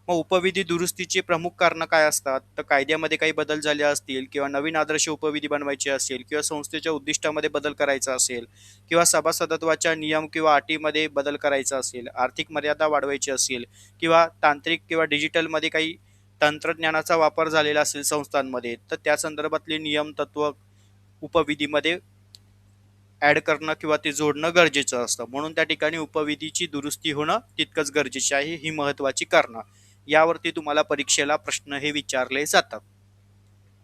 मग उपविधी दुरुस्तीची प्रमुख कारणं काय असतात, तर कायद्यामध्ये काही बदल झाले असतील किंवा नवीन आदर्श उपविधी बनवायचे असेल किंवा संस्थेच्या उद्दिष्टामध्ये बदल करायचा असेल किंवा सभासदत्वाच्या नियम किंवा अटीमध्ये बदल करायचा असेल, आर्थिक मर्यादा वाढवायची असेल किंवा तांत्रिक किंवा डिजिटलमध्ये काही तंत्रज्ञानाचा वापर झालेला असेल संस्थांमध्ये, तर त्या संदर्भातले नियम तत्व उपविधीमध्ये ऍड करणं किंवा ते जोडणं गरजेचं असतं. म्हणून त्या ठिकाणी उपविधीची दुरुस्ती होणं तितकंच गरजेचे आहे. ही महत्वाची कारणं, यावरती तुम्हाला परीक्षेला प्रश्न हे विचारले जातात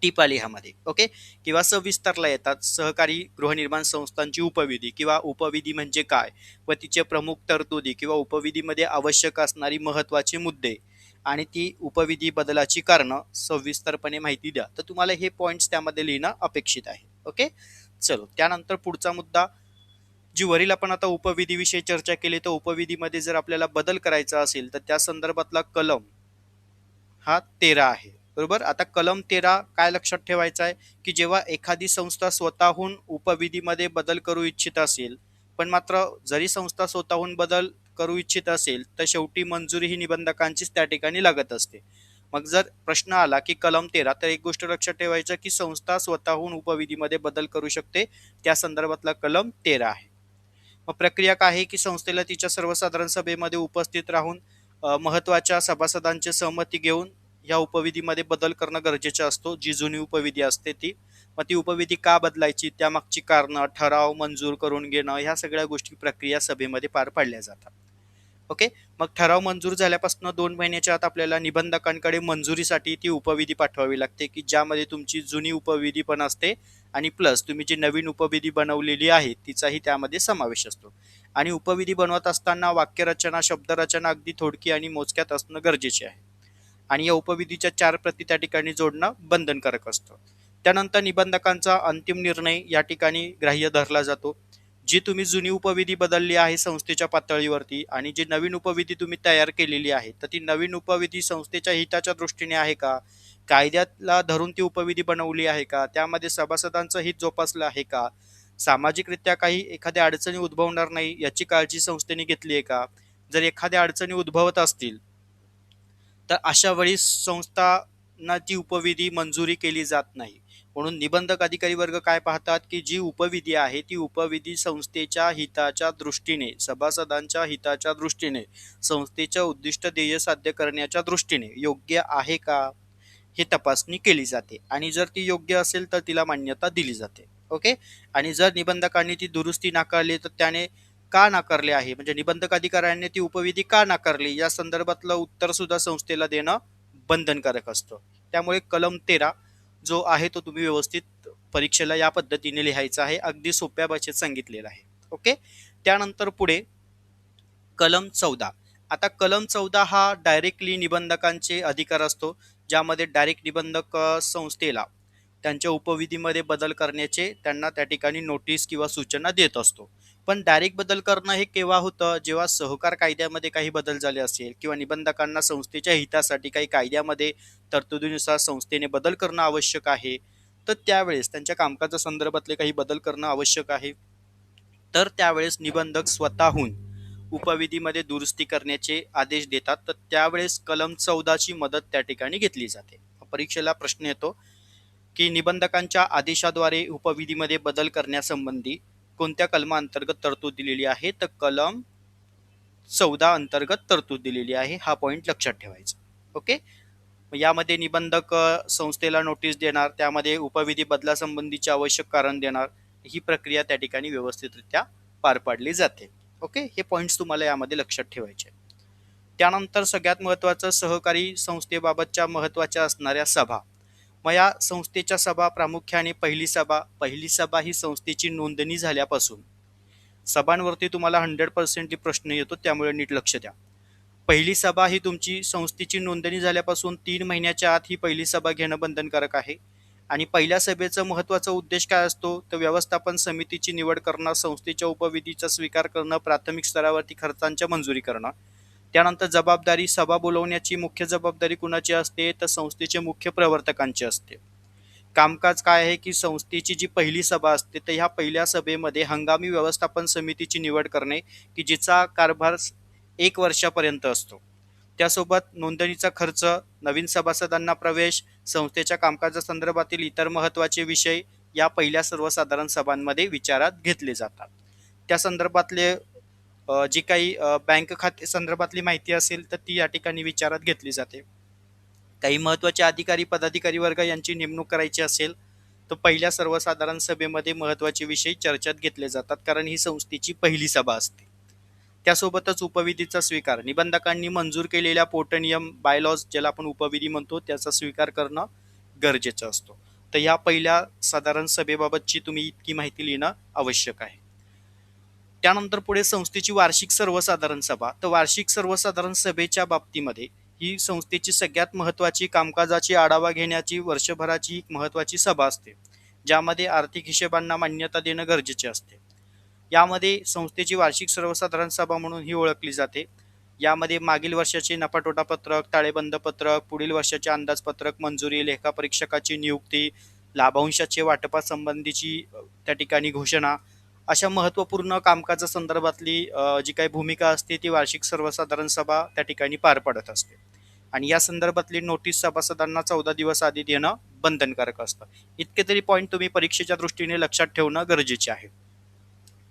टिपालिहामध्ये. ओके, किंवा सविस्तरला येतात सहकारी गृहनिर्माण संस्थांची उपविधी किंवा उपविधी म्हणजे काय व तिचे प्रमुख तरतुदी किंवा उपविधीमध्ये आवश्यक असणारी महत्वाचे मुद्दे आणि ती उपविधी बदलाची कारणं सविस्तरपणे माहिती द्या. तर तुम्हाला हे पॉइंट्स त्यामध्ये लिहिणं अपेक्षित आहे. ओके, चलो त्यानंतर पुढचा मुद्दा, जी वरील आपण आता उपविधीविषयी चर्चा केली, तर उपविधीमध्ये जर आपल्याला बदल करायचा असेल तर त्या संदर्भातला कलम हा 13 आहे. बरोबर. आता कलम 13 काय लक्षात ठेवायचा आहे की जेव्हा एखादी संस्था स्वतःहून उपविधीमध्ये बदल करू इच्छित असेल, पण मात्र जरी संस्था स्वतःहून बदल करू इच्छित असेल तर शेवटी मंजुरी ही निबंधकांचीच त्या ठिकाणी लागत असते. मग जर प्रश्न आला की कलम 13, तर एक गोष्ट लक्षात ठेवायचं की संस्था स्वतःहून उपविधीमध्ये बदल करू शकते, त्या संदर्भातला कलम 13 आहे. मग प्रक्रिया काय आहे की संस्थेला तिच्या सर्वसाधारण सभेमध्ये उपस्थित राहून महत्वाच्या सभासदांची सहमती घेऊन या उपविधीमध्ये बदल करणं गरजेचं असतो. जी जुनी उपविधी असते ती, मग ती उपविधी का बदलायची, त्यामागची कारणं, ठराव मंजूर करून घेणं, ह्या सगळ्या गोष्टी प्रक्रिया सभेमध्ये पार पाडल्या जातात. ओके, मग ठराव मंजूर झाल्यापासून 2 महिन्याच्या आत आपल्याला निबंधकांकडे मंजुरीसाठी ती उपविधी पाठवावी लागते, की ज्यामध्ये तुमची जुनी उपविधी पण असते आणि प्लस तुम्ही जी नवीन उपविधी बनवलेली आहे तिचाही त्यामध्ये समावेश असतो. आणि उपविधी बनवत असताना वाक्यरचना, शब्दरचना अगदी थोडकी आणि मोजक्यात असणं गरजेचे आहे. आणि या उपविधीच्या 4 प्रती त्या ठिकाणी जोडणं बंधनकारक असतं. त्यानंतर निबंधकांचा अंतिम निर्णय या ठिकाणी ग्राह्य धरला जातो. जी तुम्ही जुनी उपविधी बदलली आहे संस्थेच्या पातळीवरती आणि जी नवीन उपविधी तुम्ही तयार केलेली आहे, तर ती नवीन उपविधी संस्थेच्या हिताच्या दृष्टीने आहे का, कायद्याला धरून ती उपविधी बनवली आहे का, त्यामध्ये सभासदांचं हित जोपासलं आहे का, सामाजिकरित्या काही एखाद्या अडचणी उद्भवणार नाही याची काळजी संस्थेने घेतली आहे का. जर एखाद्या अडचणी उद्भवत असतील तर अशा वेळी संस्था सभासदांना ती उपविधी मंजुरी केली जात नाही. म्हणून निबंधक अधिकारी वर्ग काय पाहतात की जी उपविधी आहे ती उपविधी संस्थेच्या हिताच्या दृष्टीने, सभासदांच्या हिताच्या दृष्टीने, संस्थेच्या उद्दिष्ट ध्येय साध्य करण्याच्या दृष्टीने योग्य आहे का ही तपासणी केली जाते आणि जर ती योग्य असेल तर तिला मान्यता दिली जाते. ओके. आणि जर निबंधकांनी ती दुरुस्ती नाकारली तर त्याने का नाकारले आहे, म्हणजे निबंधक अधिकाऱ्यांनी ती उपविधी का नाकारली या संदर्भातलं उत्तर सुद्धा संस्थेला देणं बंधनकारक असतं. त्यामुळे कलम 13 जो आहे तो तुम्ही व्यवस्थित परीक्षेला या पद्धतीने लिहायचा आहे. अगदी सोप्या भाषेत सांगितलेलं आहे. ओके. त्यानंतर पुढे कलम 14. आता कलम 14 हा डायरेक्टली निबंधकांचे अधिकार असतो, ज्यामध्ये डायरेक्ट निबंधक संस्थेला त्यांच्या उपविधीमध्ये बदल करण्याचे त्यांना त्या ठिकाणी नोटीस किंवा सूचना देत असतो. पण डायरेक्ट बदल करणं हे केव्हा होतं, जेव्हा सहकार कायद्यामध्ये काही बदल झाले असेल किंवा निबंधकांना संस्थेच्या हितासाठी काही कायद्यामध्ये तरतुदीनुसार संस्थेने बदल करणं आवश्यक आहे, तर त्यावेळेस त्यांच्या कामकाजा संदर्भातले काही बदल करणं आवश्यक आहे, तर त्यावेळेस निबंधक स्वतःहून उपविधीमध्ये दुरुस्ती करण्याचे आदेश देतात. तर त्यावेळेस कलम 14ची मदत त्या ठिकाणी घेतली जाते. परीक्षेला प्रश्न येतो की निबंधकांच्या आदेशाद्वारे उपविधीमध्ये बदल करण्यासंबंधी कोणत्या कलमाअंतर्गत तरतूद दिलेली आहे, तर कलम 14 अंतर्गत तरतूद दिलेली आहे. हा पॉईंट लक्षात ठेवायचा. ओके. यामध्ये निबंधक संस्थेला नोटीस देणार, त्यामध्ये उपविधी बदलासंबंधीचे आवश्यक कारण देणार, ही प्रक्रिया त्या ठिकाणी व्यवस्थितरित्या पार पाडली जाते. ओके. हे पॉईंट्स तुम्हाला यामध्ये लक्षात ठेवायचे. त्यानंतर सगळ्यात महत्त्वाचं सहकारी संस्थेबाबतच्या महत्त्वाच्या असणाऱ्या सभा. मग या संस्थेच्या सभा प्रामुख्याने पहिली सभा ही संस्थेची नोंदणी झाल्यापासून सभांवरती तुम्हाला 100% प्रश्न येतो, त्यामुळे नीट लक्ष द्या. पहिली सभा ही तुमची संस्थेची नोंदणी झाल्यापासून 3 महिन्याच्या आत ही पहिली सभा घेणं बंधनकारक आहे. आणि पहिल्या सभेचा महत्त्वाचा उद्देश काय असतो, तर व्यवस्थापन समितीची निवड करणं, संस्थेच्या उपविधीचा स्वीकार करणं, प्राथमिक स्तरावरती खर्चांच्या मंजुरी करणं. त्यानंतर जबाबदारी, सभा बोलवण्याची मुख्य जबाबदारी कुणाची असते, तर संस्थेचे मुख्य प्रवर्तकांची असते. कामकाज काय आहे की संस्थेची जी पहिली सभा असते तर ह्या पहिल्या सभेमध्ये हंगामी व्यवस्थापन समितीची निवड करणे की जिचा कारभार 1 वर्षापर्यंत असतो. त्यासोबत नोंदणीचा खर्च, नवीन सभासदांना प्रवेश, संस्थेच्या कामकाजासंदर्भातील इतर महत्त्वाचे विषय या पहिल्या सर्वसाधारण सभांमध्ये विचारात घेतले जातात. त्या संदर्भातले जी काही बँक खाते संदर्भातली माहिती असेल तर ती या ठिकाणी विचारात घेतली जाते. काही महत्त्वाचे अधिकारी पदाधिकारी वर्ग यांची नेमणूक करायची असेल तर पहिल्या सर्वसाधारण सभेमध्ये महत्त्वाचे विषय चर्चेत घेतले जातात, कारण ही संस्थेची पहिली सभा असते. त्यासोबतच उपविधीचा स्वीकार, निबंधकांनी मंजूर केलेल्या पोटनियम बायलॉज ज्याला आपण उपविधी म्हणतो त्याचा स्वीकार करणं गरजेचं असतो. तर या पहिल्या साधारण सभेबाबतची तुम्ही इतकी माहिती लिहिणं आवश्यक आहे. त्यानंतर पुढे संस्थेची वार्षिक सर्वसाधारण सभा. तर वार्षिक सर्वसाधारण सभेच्या बाबतीमध्ये ही संस्थेची सगळ्यात महत्त्वाची कामकाजाची आढावा घेण्याची वर्षभराची एक महत्त्वाची सभा असते, ज्यामध्ये आर्थिक हिशेबांना मान्यता देणं गरजेचे असते. यामध्ये संस्थेची वार्षिक सर्वसाधारण सभा म्हणून ही ओळखली जाते. यामध्ये मागील वर्षाचे नफातोटा पत्रक, ताळेबंद पत्रक, पुढील वर्षाचे अंदाजपत्रक, मंजुरी, लेखापरीक्षकाची नियुक्ती, लाभांशाचे वाटपासंबंधीची त्या ठिकाणी घोषणा, अशा महत्त्वपूर्ण कामकाजासंदर्भातली जी काही भूमिका असते ती वार्षिक सर्वसाधारण सभा त्या ठिकाणी पार पाडत असते. आणि या संदर्भातली नोटीस सभासदांना 14 दिवस आधी देणं बंधनकारक असतं. इतके तरी पॉईंट तुम्ही परीक्षेच्या दृष्टीने लक्षात ठेवणं गरजेचे आहे.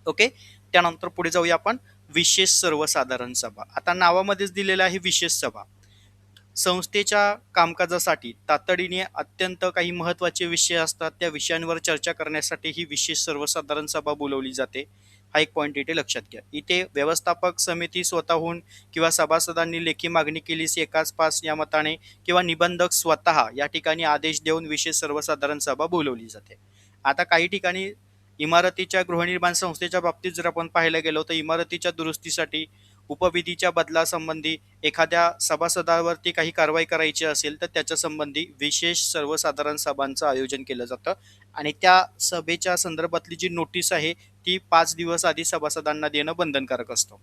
ओके. त्यानंतर पुढे जाऊया आपण विशेष सर्वसाधारण सभा. आता नावामध्येच दिलेलं आहे विशेष सभा. संस्थेच्या कामकाजासाठी तातडीने अत्यंत काही महत्त्वाचे विषय असतात, त्या विषयांवर चर्चा करण्यासाठी ही विशेष सर्वसाधारण सभा बोलवली जाते. हा एक पॉईंट इथे लक्षात घ्या. इथे व्यवस्थापक समिती स्वतःहून किंवा सभासदांनी लेखी मागणी केलीस एकाच पास या मताने किंवा निबंधक स्वतः या ठिकाणी आदेश देऊन विशेष सर्वसाधारण सभा बोलवली जाते. आता काही ठिकाणी इमारतीच्या गृहनिर्माण संस्थेच्या बाबतीत जर आपण पाहायला गेलो तर इमारतीच्या दुरुस्तीसाठी उपविधीच्या बदलासंबंधी एखाद्या सभासदावरती काही कारवाई करायची असेल तर त्याच्या संबंधी विशेष सर्वसाधारण सभांचं आयोजन केलं जातं आणि त्या सभेच्या संदर्भातली जी नोटीस आहे ती 5 दिवस आधी सभासदांना देणं बंधनकारक असतं.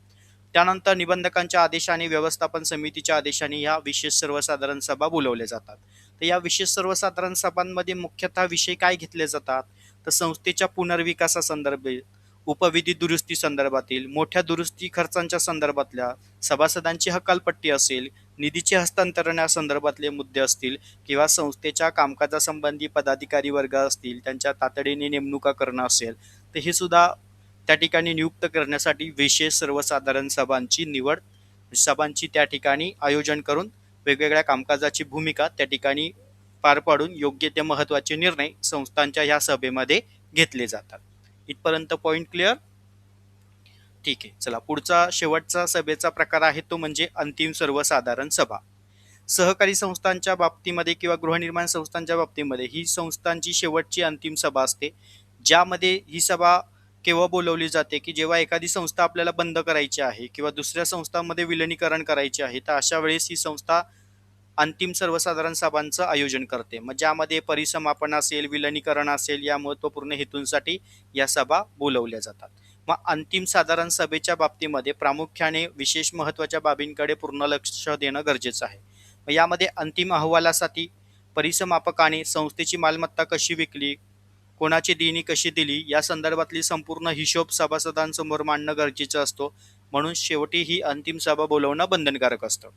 त्यानंतर निबंधकांच्या आदेशाने, व्यवस्थापन समितीच्या आदेशाने ह्या विशेष सर्वसाधारण सभा बोलवल्या जातात. तर या विशेष सर्वसाधारण सभांमध्ये मुख्यतः विषय काय घेतले जातात, तर संस्थेच्या पुनर्विकासासंदर्भात, उपविधी दुरुस्ती संदर्भातील, मोठ्या दुरुस्ती खर्चांच्या संदर्भातल्या, सभासदांची हकालपट्टी असेल, निधीचे हस्तांतरणासंदर्भातले मुद्दे असतील किंवा संस्थेच्या कामकाजासंबंधी पदाधिकारी वर्ग असतील, त्यांच्या तातडीने नेमणुका करणं असेल, तर हे सुद्धा त्या ठिकाणी नियुक्त करण्यासाठी विशेष सर्वसाधारण सभांची त्या ठिकाणी आयोजन करून वेगवेगळ्या कामकाजाची भूमिका त्या ठिकाणी पार पाडून योग्य ते महत्त्वाचे निर्णय संस्थांच्या ह्या सभेमध्ये घेतले जातात. इथपर्यंत पॉईंट क्लिअर? ठीक आहे. चला, पुढचा शेवटचा सभेचा प्रकार आहे तो म्हणजे अंतिम सर्वसाधारण सभा. सहकारी संस्थांच्या बाबतीमध्ये किंवा गृहनिर्माण संस्थांच्या बाबतीमध्ये ही संस्थांची शेवटची अंतिम सभा असते, ज्यामध्ये ही सभा केव्हा बोलवली जाते की जेव्हा एखादी संस्था आपल्याला बंद करायची आहे किंवा दुसऱ्या संस्थांमध्ये विलिनीकरण करायचे आहे, तर अशा वेळेस ही संस्था अंतिम सर्वसाधारण सभांचं आयोजन करते. मग ज्यामध्ये परिसमापन असेल, विलिनीकरण असेल, या महत्त्वपूर्ण हेतूंसाठी या सभा बोलवल्या जातात. मग अंतिम साधारण सभेच्या बाबतीमध्ये प्रामुख्याने विशेष महत्त्वाच्या बाबींकडे पूर्ण लक्ष देणं गरजेचं आहे. मग यामध्ये अंतिम अहवालासाठी परिसमापकाने संस्थेची मालमत्ता कशी विकली, कोणाची देणी कशी दिली, या संदर्भातली संपूर्ण हिशोब सभासदांसमोर मांडणं गरजेचं असतो. म्हणून शेवटी ही अंतिम सभा बोलवणं बंधनकारक असतं.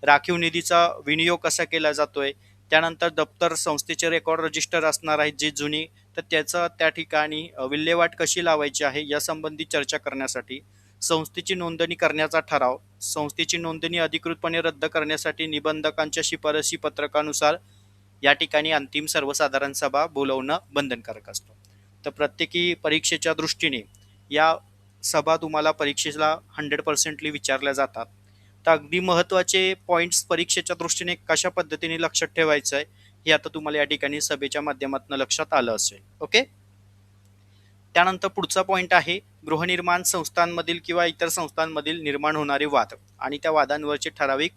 राखीव निधीचा विनियोग कसा केला जातोय, त्यानंतर दप्तर संस्थेचे रेकॉर्ड रजिस्टर असणार आहेत जे जुनी, तर त्याचं त्या ठिकाणी विल्हेवाट कशी लावायची आहे यासंबंधी चर्चा करण्यासाठी संस्थेची नोंदणी करण्याचा ठराव, संस्थेची नोंदणी अधिकृतपणे रद्द करण्यासाठी निबंधकांच्या शिफारसी पत्रकानुसार या ठिकाणी अंतिम सर्वसाधारण सभा बोलवणं बंधनकारक असतं. तर प्रत्येकी परीक्षेच्या दृष्टीने या सभा तुम्हाला परीक्षेला 100% विचारल्या जातात. तर अगदी महत्त्वाचे पॉईंट्स परीक्षेच्या दृष्टीने कशा पद्धतीने लक्षात ठेवायचं आहे हे आता तुम्हाला या ठिकाणी सभेच्या माध्यमातून लक्षात आलं असेल. ओके. त्यानंतर पुढचा पॉईंट आहे गृहनिर्माण संस्थांमधील किंवा इतर संस्थांमधील निर्माण होणारे वाद आणि त्या वादांवरचे ठराविक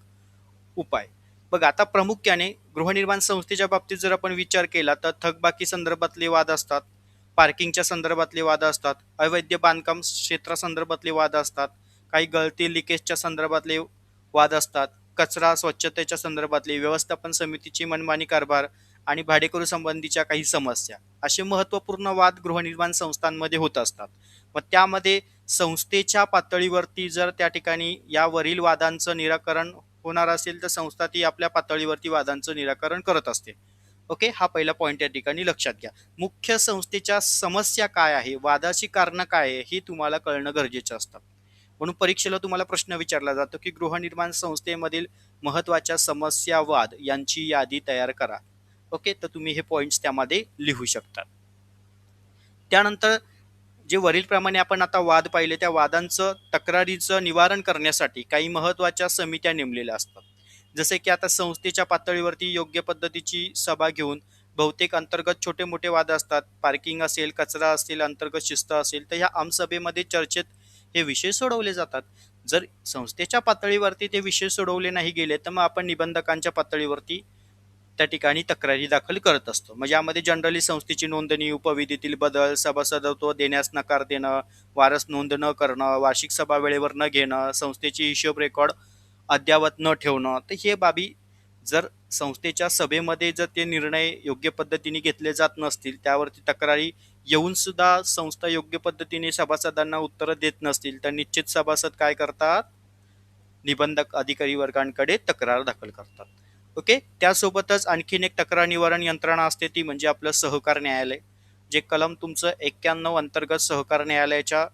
उपाय. बघ, आता प्रामुख्याने गृहनिर्माण संस्थेच्या बाबतीत जर आपण विचार केला तर थकबाकी संदर्भातले वाद असतात, पार्किंगच्या संदर्भातले वाद असतात, अवैध बांधकाम क्षेत्रासंदर्भातले वाद असतात, काही गळती लिकेजच्या संदर्भातले वाद असतात, कचरा स्वच्छतेच्या संदर्भातले, व्यवस्थापन समितीची मनमानी कारभार आणि भाडेकरू संबंधीच्या काही समस्या, असे महत्त्वपूर्ण वाद गृहनिर्माण संस्थांमध्ये होत असतात. मग त्यामध्ये संस्थेच्या पातळीवरती जर त्या ठिकाणी यावरील वादांचं निराकरण होणार असेल तर संस्था ती आपल्या पातळीवरती वादांचं निराकरण करत असते. ओके, हा पहिला पॉईंट या ठिकाणी लक्षात घ्या. मुख्य संस्थेच्या समस्या काय आहे, वादाची कारणं काय आहे हे तुम्हाला कळणं गरजेचं असतं. म्हणून परीक्षेला तुम्हाला प्रश्न विचारला जातो की गृहनिर्माण संस्थेमधील महत्त्वाच्या समस्या, वाद यांची यादी तयार करा. ओके, तर तुम्ही हे पॉईंट्स त्यामध्ये लिहू शकता. त्यानंतर जे वरीलप्रमाणे आपण आता वाद पाहिले, त्या वादांचं तक्रारीचं निवारण करण्यासाठी काही महत्त्वाच्या समित्या नेमलेल्या असतात. जसे की आता संस्थेच्या पातळीवरती योग्य पद्धतीची सभा घेऊन बहुतेक अंतर्गत छोटे मोठे वाद असतात, पार्किंग असेल, कचरा असेल, अंतर्गत शिस्त असेल, तर ह्या आमसभेमध्ये चर्चेत हे विषय सोडवले जातात. जर संस्थेच्या पातळीवरती ते विषय सोडवले नाही गेले तर मग आपण निबंधकांच्या पातळीवरती त्या ठिकाणी तक्रारी दाखल करत असतो. म्हणजे यामध्ये जनरली संस्थेची नोंदणी, उपविधीतील बदल, सभासदत्व देण्यास नकार देणं, वारस नोंद न करणं, वार्षिक सभा वेळेवर न घेणं, संस्थेची हिशोब रेकॉर्ड अद्ययावत न ठेवणं, तर हे बाबी जर संस्थेच्या सभेमध्ये जर ते निर्णय योग्य पद्धतीने घेतले जात नसतील, त्यावरती तक्रारी येऊन सुद्धा संस्था योग्य पद्धतीने सभासदांना उत्तरं देत नसतील, तर निश्चित सभासद काय करतात, निबंधक अधिकारी वर्गांकडे तक्रार दाखल करतात. ओके. त्यासोबतच आणखीन एक तक्रार निवारण यंत्रणा असते, ती म्हणजे आपलं सहकार न्यायालय, जे कलम तुमचं 91 अंतर्गत सहकार न्यायालयाच्या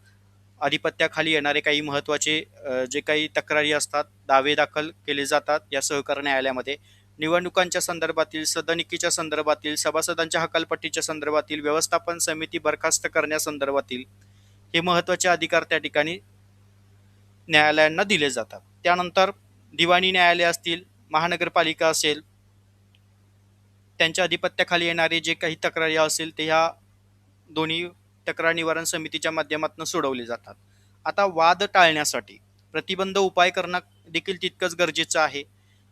अधिपत्याखाली येणारे काही महत्त्वाचे जे काही तक्रारी असतात, दावे दाखल केले जातात या सहकार न्यायालयामध्ये. निवडणुकांच्या संदर्भातील, सदनिकेच्या संदर्भातील, सभासदांच्या हकालपट्टीच्या संदर्भातील, व्यवस्थापन समिती बरखास्त करण्यासंदर्भातील हे महत्त्वाचे अधिकार त्या ठिकाणी न्यायालयांना दिले जातात. त्यानंतर दिवाणी न्यायालय असतील, महानगरपालिका असेल, त्यांच्या अधिपत्याखाली येणारे जे काही तक्रारी असेल ते ह्या दोन्ही तक्रार निवारण समितीच्या माध्यमातून सोडवले जातात. आता वाद टाळण्यासाठी प्रतिबंध उपाय करणं देखील तितकंच गरजेचं आहे.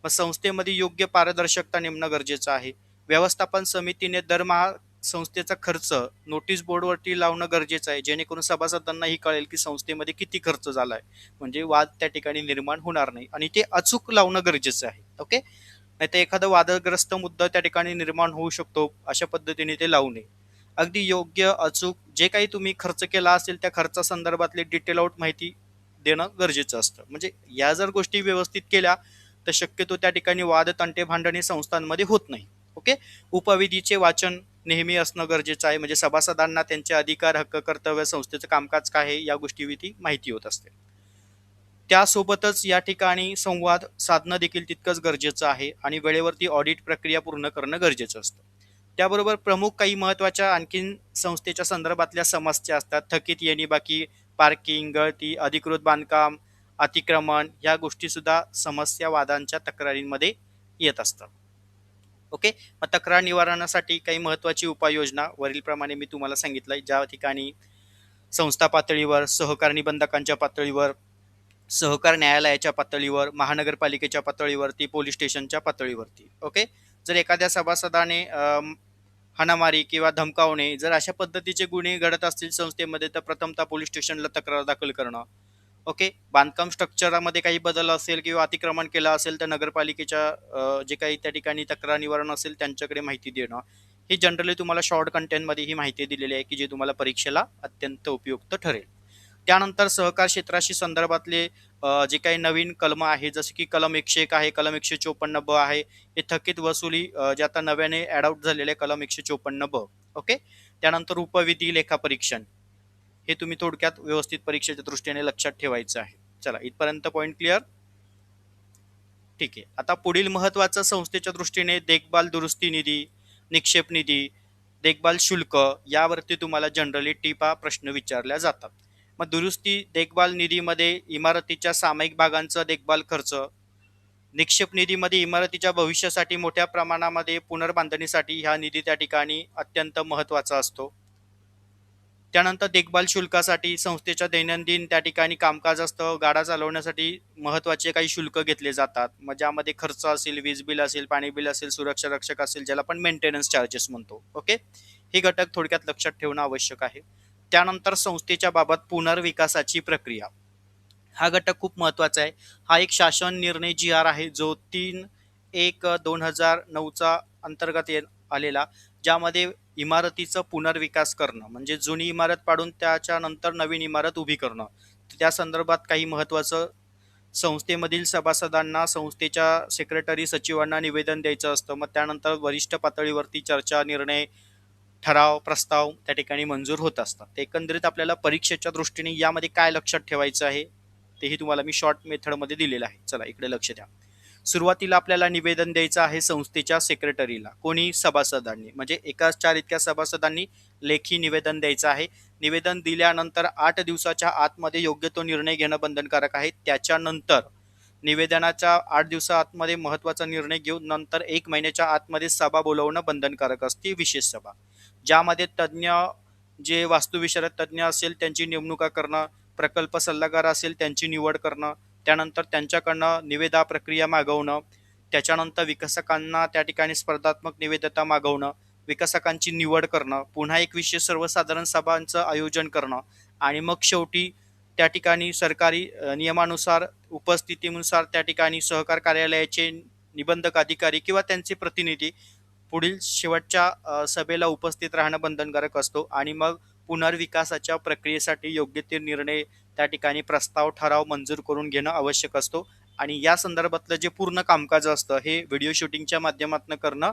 मग संस्थेमध्ये योग्य पारदर्शकता नेमणं गरजेचं आहे. व्यवस्थापन समितीने दरमहा संस्थेचा खर्च नोटीस बोर्डवरती लावणं गरजेचं आहे, जेणेकरून सभासदांनाही कळेल की संस्थेमध्ये किती खर्च झाला आहे. म्हणजे वाद त्या ठिकाणी निर्माण होणार नाही आणि ते अचूक लावणं गरजेचं आहे. ओके. नाही तर एखादा वादग्रस्त मुद्दा त्या ठिकाणी निर्माण होऊ शकतो, अशा पद्धतीने ते लावू नये. अगदी योग्य, अचूक जे काही तुम्ही खर्च केला असेल त्या खर्चासंदर्भातले डिटेल आउट माहिती देणं गरजेचं असतं. म्हणजे या जर गोष्टी व्यवस्थित केल्या तर शक्यतो त्या ठिकाणी वाद तंटे भांडणे संस्थांमध्ये होत नाही. ओके. उपविधीचे वाचन नेहमी असणं गरजेचं आहे, म्हणजे सभासदांना त्यांचे अधिकार, हक्क, कर्तव्य, संस्थेचं कामकाज काय आहे या गोष्टीविधी माहिती होत असते. त्यासोबतच या ठिकाणी संवाद साधणं देखील तितकंच गरजेचं आहे आणि वेळेवरती ऑडिट प्रक्रिया पूर्ण करणं गरजेचं असतं. त्याबरोबर प्रमुख काही महत्त्वाच्या आणखीन संस्थेच्या संदर्भातल्या समस्या असतात. थकीत येणी बाकी, पार्किंग, गळती, अधिकृत बांधकाम, अतिक्रमण या गोष्टीसुद्धा समस्या वादांच्या तक्रारींमध्ये येत असतात. ओके. मग तक्रार निवारणासाठी काही महत्त्वाची उपाययोजना वरीलप्रमाणे मी तुम्हाला सांगितलं, ज्या ठिकाणी संस्था पातळीवर, सहकार निबंधकांच्या पातळीवर, सहकार न्यायालयाच्या पातळीवर, महानगरपालिकेच्या पातळीवरती, पोलीस स्टेशनच्या पातळीवरती. ओके. जर एखाद्या सभासदाने हाणामारी किंवा धमकावणे जर अशा पद्धतीचे गुन्हे घडत असतील संस्थेमध्ये, तर प्रथमतः पोलीस स्टेशनला तक्रार दाखल करणं. ओके. बांधकाम स्ट्रक्चरमध्ये काही बदल असेल किंवा अतिक्रमण केलं असेल तर नगरपालिकेच्या जे काही त्या ठिकाणी तक्रार निवारण असेल त्यांच्याकडे माहिती देणं. ही जनरली तुम्हाला शॉर्ट कंटेंटमध्ये ही माहिती दिलेली आहे की जे तुम्हाला परीक्षेला अत्यंत उपयुक्त ठरेल. त्यानंतर सहकार क्षेत्राशी संदर्भातले जे काही नवीन कलम आहे, जसे की कलम 101 आहे, कलम 154 ब आहे, हे थकीत वसुली जे आता नव्याने ॲड आउट झालेले कलम 154 ब. ओके. त्यानंतर उपविधी लेखापरीक्षण हे तुम्ही थोडक्यात व्यवस्थित परीक्षेच्या दृष्टीने लक्षात ठेवायचं आहे. चला, इथपर्यंत पॉईंट क्लिअर? ठीक आहे. आता पुढील महत्त्वाचं संस्थेच्या दृष्टीने देखभाल दुरुस्ती निधी, निक्षेप निधी, देखभाल शुल्क यावरती तुम्हाला जनरली टिपा प्रश्न विचारल्या जातात. मग दुरुस्ती देखभाल निधीमध्ये इमारतीच्या सामायिक भागांचा देखभाल खर्च, निक्षेप निधीमध्ये इमारतीच्या भविष्यासाठी मोठ्या प्रमाणामध्ये पुनर्बांधणीसाठी ह्या निधी त्या ठिकाणी अत्यंत महत्त्वाचा असतो. त्यानंतर देखभाल शुल्कासाठी संस्थेच्या दैनंदिन त्या ठिकाणी कामकाज असतं, गाडा चालवण्यासाठी महत्त्वाचे काही शुल्क घेतले जातात. मग ज्यामध्ये खर्च असेल, वीज बिल असेल, पाणी बिल असेल, सुरक्षा रक्षक असेल, ज्याला आपण मेंटेनन्स चार्जेस म्हणतो. ओके. हे घटक थोडक्यात लक्षात ठेवणं आवश्यक आहे. त्यानंतर संस्थेच्या बाबत पुनर्विकासाची प्रक्रिया हा घटक खूप महत्त्वाचा आहे. हा एक शासन निर्णय GR आहे जो 3/1/2009 अंतर्गत आलेला, ज्यामध्ये इमारतीचं पुनर्विकास करणं म्हणजे जुनी इमारत पाडून त्याच्यानंतर नवीन इमारत उभी करणं. त्या संदर्भात काही महत्त्वाचं संस्थेमधील सभासदांना संस्थेच्या सेक्रेटरी सचिवांना निवेदन द्यायचं असतं. मग त्यानंतर वरिष्ठ पातळीवरती चर्चा, निर्णय, ठराव, प्रस्ताव त्या ठिकाणी मंजूर होत असतात. एकंदरीत आपल्याला परीक्षेच्या दृष्टीने यामध्ये काय लक्षात ठेवायचं आहे तेही तुम्हाला मी शॉर्ट मेथडमध्ये दिलेलं आहे. चला, इकडे लक्ष द्या. सुरुवातीला आपल्याला निवेदन द्यायचं आहे संस्थेच्या सेक्रेटरीला. कोणी? सभासदांनी, म्हणजे एकाच 4 इतक्या सभासदांनी लेखी निवेदन द्यायचं आहे. निवेदन दिल्यानंतर 8 दिवसाच्या आतमध्ये योग्य तो निर्णय घेणं बंधनकारक आहे. त्याच्यानंतर निवेदनाच्या 8 दिवसा आतमध्ये महत्त्वाचा निर्णय घेऊन नंतर 1 महिन्याच्या आतमध्ये सभा बोलवणं बंधनकारक असते, विशेष सभा, ज्यामध्ये तज्ज्ञ जे वास्तुविशारद तज्ज्ञ असेल त्यांची नेमणुका करणं, प्रकल्प सल्लागार असेल त्यांची निवड करणं, त्यानंतर त्यांच्याकडनं निविदा प्रक्रिया मागवणं, त्याच्यानंतर विकसकांना त्या ठिकाणी स्पर्धात्मक निविदा मागवणं, विकसकांची निवड करणं, पुन्हा एक विशेष सर्वसाधारण सभांचं आयोजन करणं आणि मग शेवटी त्या ठिकाणी सरकारी नियमानुसार उपस्थितीनुसार त्या ठिकाणी सहकार कार्यालयाचे निबंधक अधिकारी किंवा त्यांचे प्रतिनिधी पुढील शेवटच्या सभेला उपस्थित राहणं बंधनकारक असतो आणि मग पुनर्विकासाच्या प्रक्रियेसाठी योग्य ते निर्णय त्या ठिकाणी प्रस्ताव, ठराव मंजूर करून घेणं आवश्यक असतो. आणि या संदर्भातलं जे पूर्ण कामकाज असतं हे व्हिडिओ शूटिंगच्या माध्यमातून करणं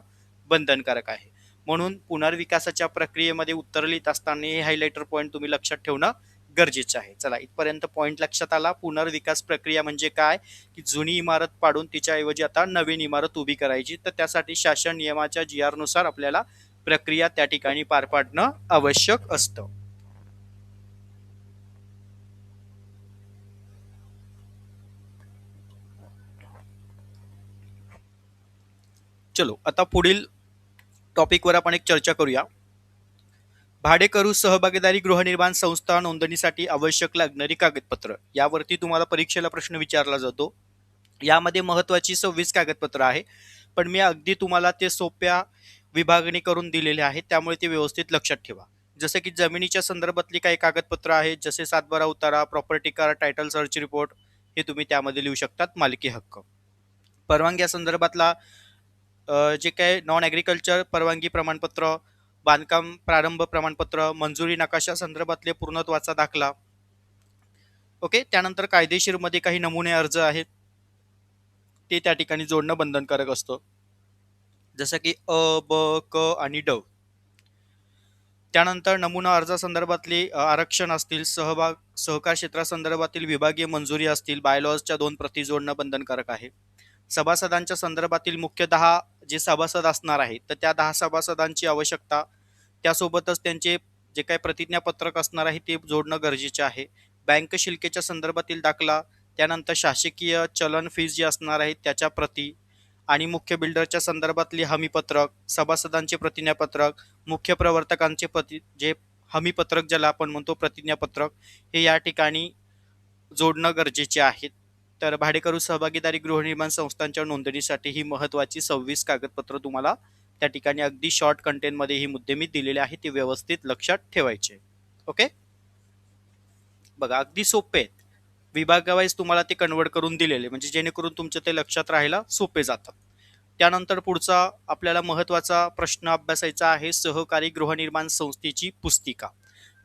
बंधनकारक आहे. म्हणून पुनर्विकासाच्या प्रक्रियेमध्ये उत्तर लिहित असताना हे हायलायटर पॉईंट तुम्ही लक्षात ठेवणं गरजेचं आहे. चला, इथपर्यंत पॉईंट लक्षात आला. पुनर्विकास प्रक्रिया म्हणजे काय, की जुनी इमारत पाडून तिच्याऐवजी आता नवीन इमारत उभी करायची, तर त्यासाठी शासन नियमाच्या GR नुसार आपल्याला प्रक्रिया त्या ठिकाणी पार पाडणं आवश्यक असतं. चलो, आता पुढील टॉपिकवर आपण एक चर्चा करूया. भाडेकरू सहभागीदारी गृहनिर्माण संस्था नोंदणीसाठी आवश्यक लागणारी कागदपत्र, यावरती तुम्हाला परीक्षेला प्रश्न विचारला जातो. यामध्ये महत्त्वाची 26 कागदपत्र आहे, पण मी अगदी तुम्हाला ते सोप्या विभागणी करून दिलेले आहे, त्यामुळे ते व्यवस्थित लक्षात ठेवा. जसं की जमिनीच्या संदर्भातली काही कागदपत्र आहेत, जसे सातबारा उतारा, property card, title search report, हे तुम्ही त्यामध्ये लिहू शकतात. मालकी हक्क, परवानग्या संदर्भातला जे काही नॉन ॲग्रिकल्चर परवानगी प्रमाणपत्र, बांधकाम प्रारंभ प्रमाणपत्र, मंजुरी नकाशा संदर्भातले पूर्णत्वाचा दाखला. ओके. त्यानंतर कायदेशीरमध्ये काही नमुने अर्ज आहेत. ते त्या ठिकाणी जोडणं बंधनकारक असतं. जसं की अ, ब, क आणि ड. त्यानंतर नमुना अर्जासंदर्भातले आरक्षण असतील, सहकार क्षेत्रासंदर्भातील विभागीय मंजुरी असतील, बायलॉजच्या 2 प्रती जोडणं बंधनकारक आहे. सभासदांच्या संदर्भातील मुख्य 10 जे सभासद असणार आहेत, तर त्या 10 सभासदांची आवश्यकता, त्यासोबतच त्यांचे जे काही प्रतिज्ञापत्रक असणार आहे ते जोडणं गरजेचे आहे. बँक शिल्केच्या संदर्भातील दाखला, त्यानंतर शासकीय चलन फीज जी असणार आहे त्याच्या प्रती आणि मुख्य बिल्डरच्या संदर्भातले हमीपत्रक, सभासदांचे प्रतिज्ञापत्रक, मुख्य प्रवर्तकांचे जे हमीपत्रक ज्याला आपण म्हणतो प्रतिज्ञापत्रक, हे या ठिकाणी जोडणं गरजेचे आहेत. तर भाडेकरू सहभागीदारी गृहनिर्माण संस्थांच्या नोंदणीसाठी ही महत्त्वाची 26 कागदपत्र तुम्हाला त्या ठिकाणी अगदी शॉर्ट कंटेंटमध्ये ही मुद्दे मी दिलेले आहेत, ते व्यवस्थित लक्षात ठेवायचे. ओके, बघा अगदी सोपे आहेत. विभागावाईज तुम्हाला ते कन्वर्ट करून दिलेले, म्हणजे जेणेकरून तुमचं ते लक्षात राहायला सोपे जातात. त्यानंतर पुढचा आपल्याला महत्त्वाचा प्रश्न अभ्यासायचा आहे, सहकारी गृहनिर्माण संस्थेची पुस्तिका.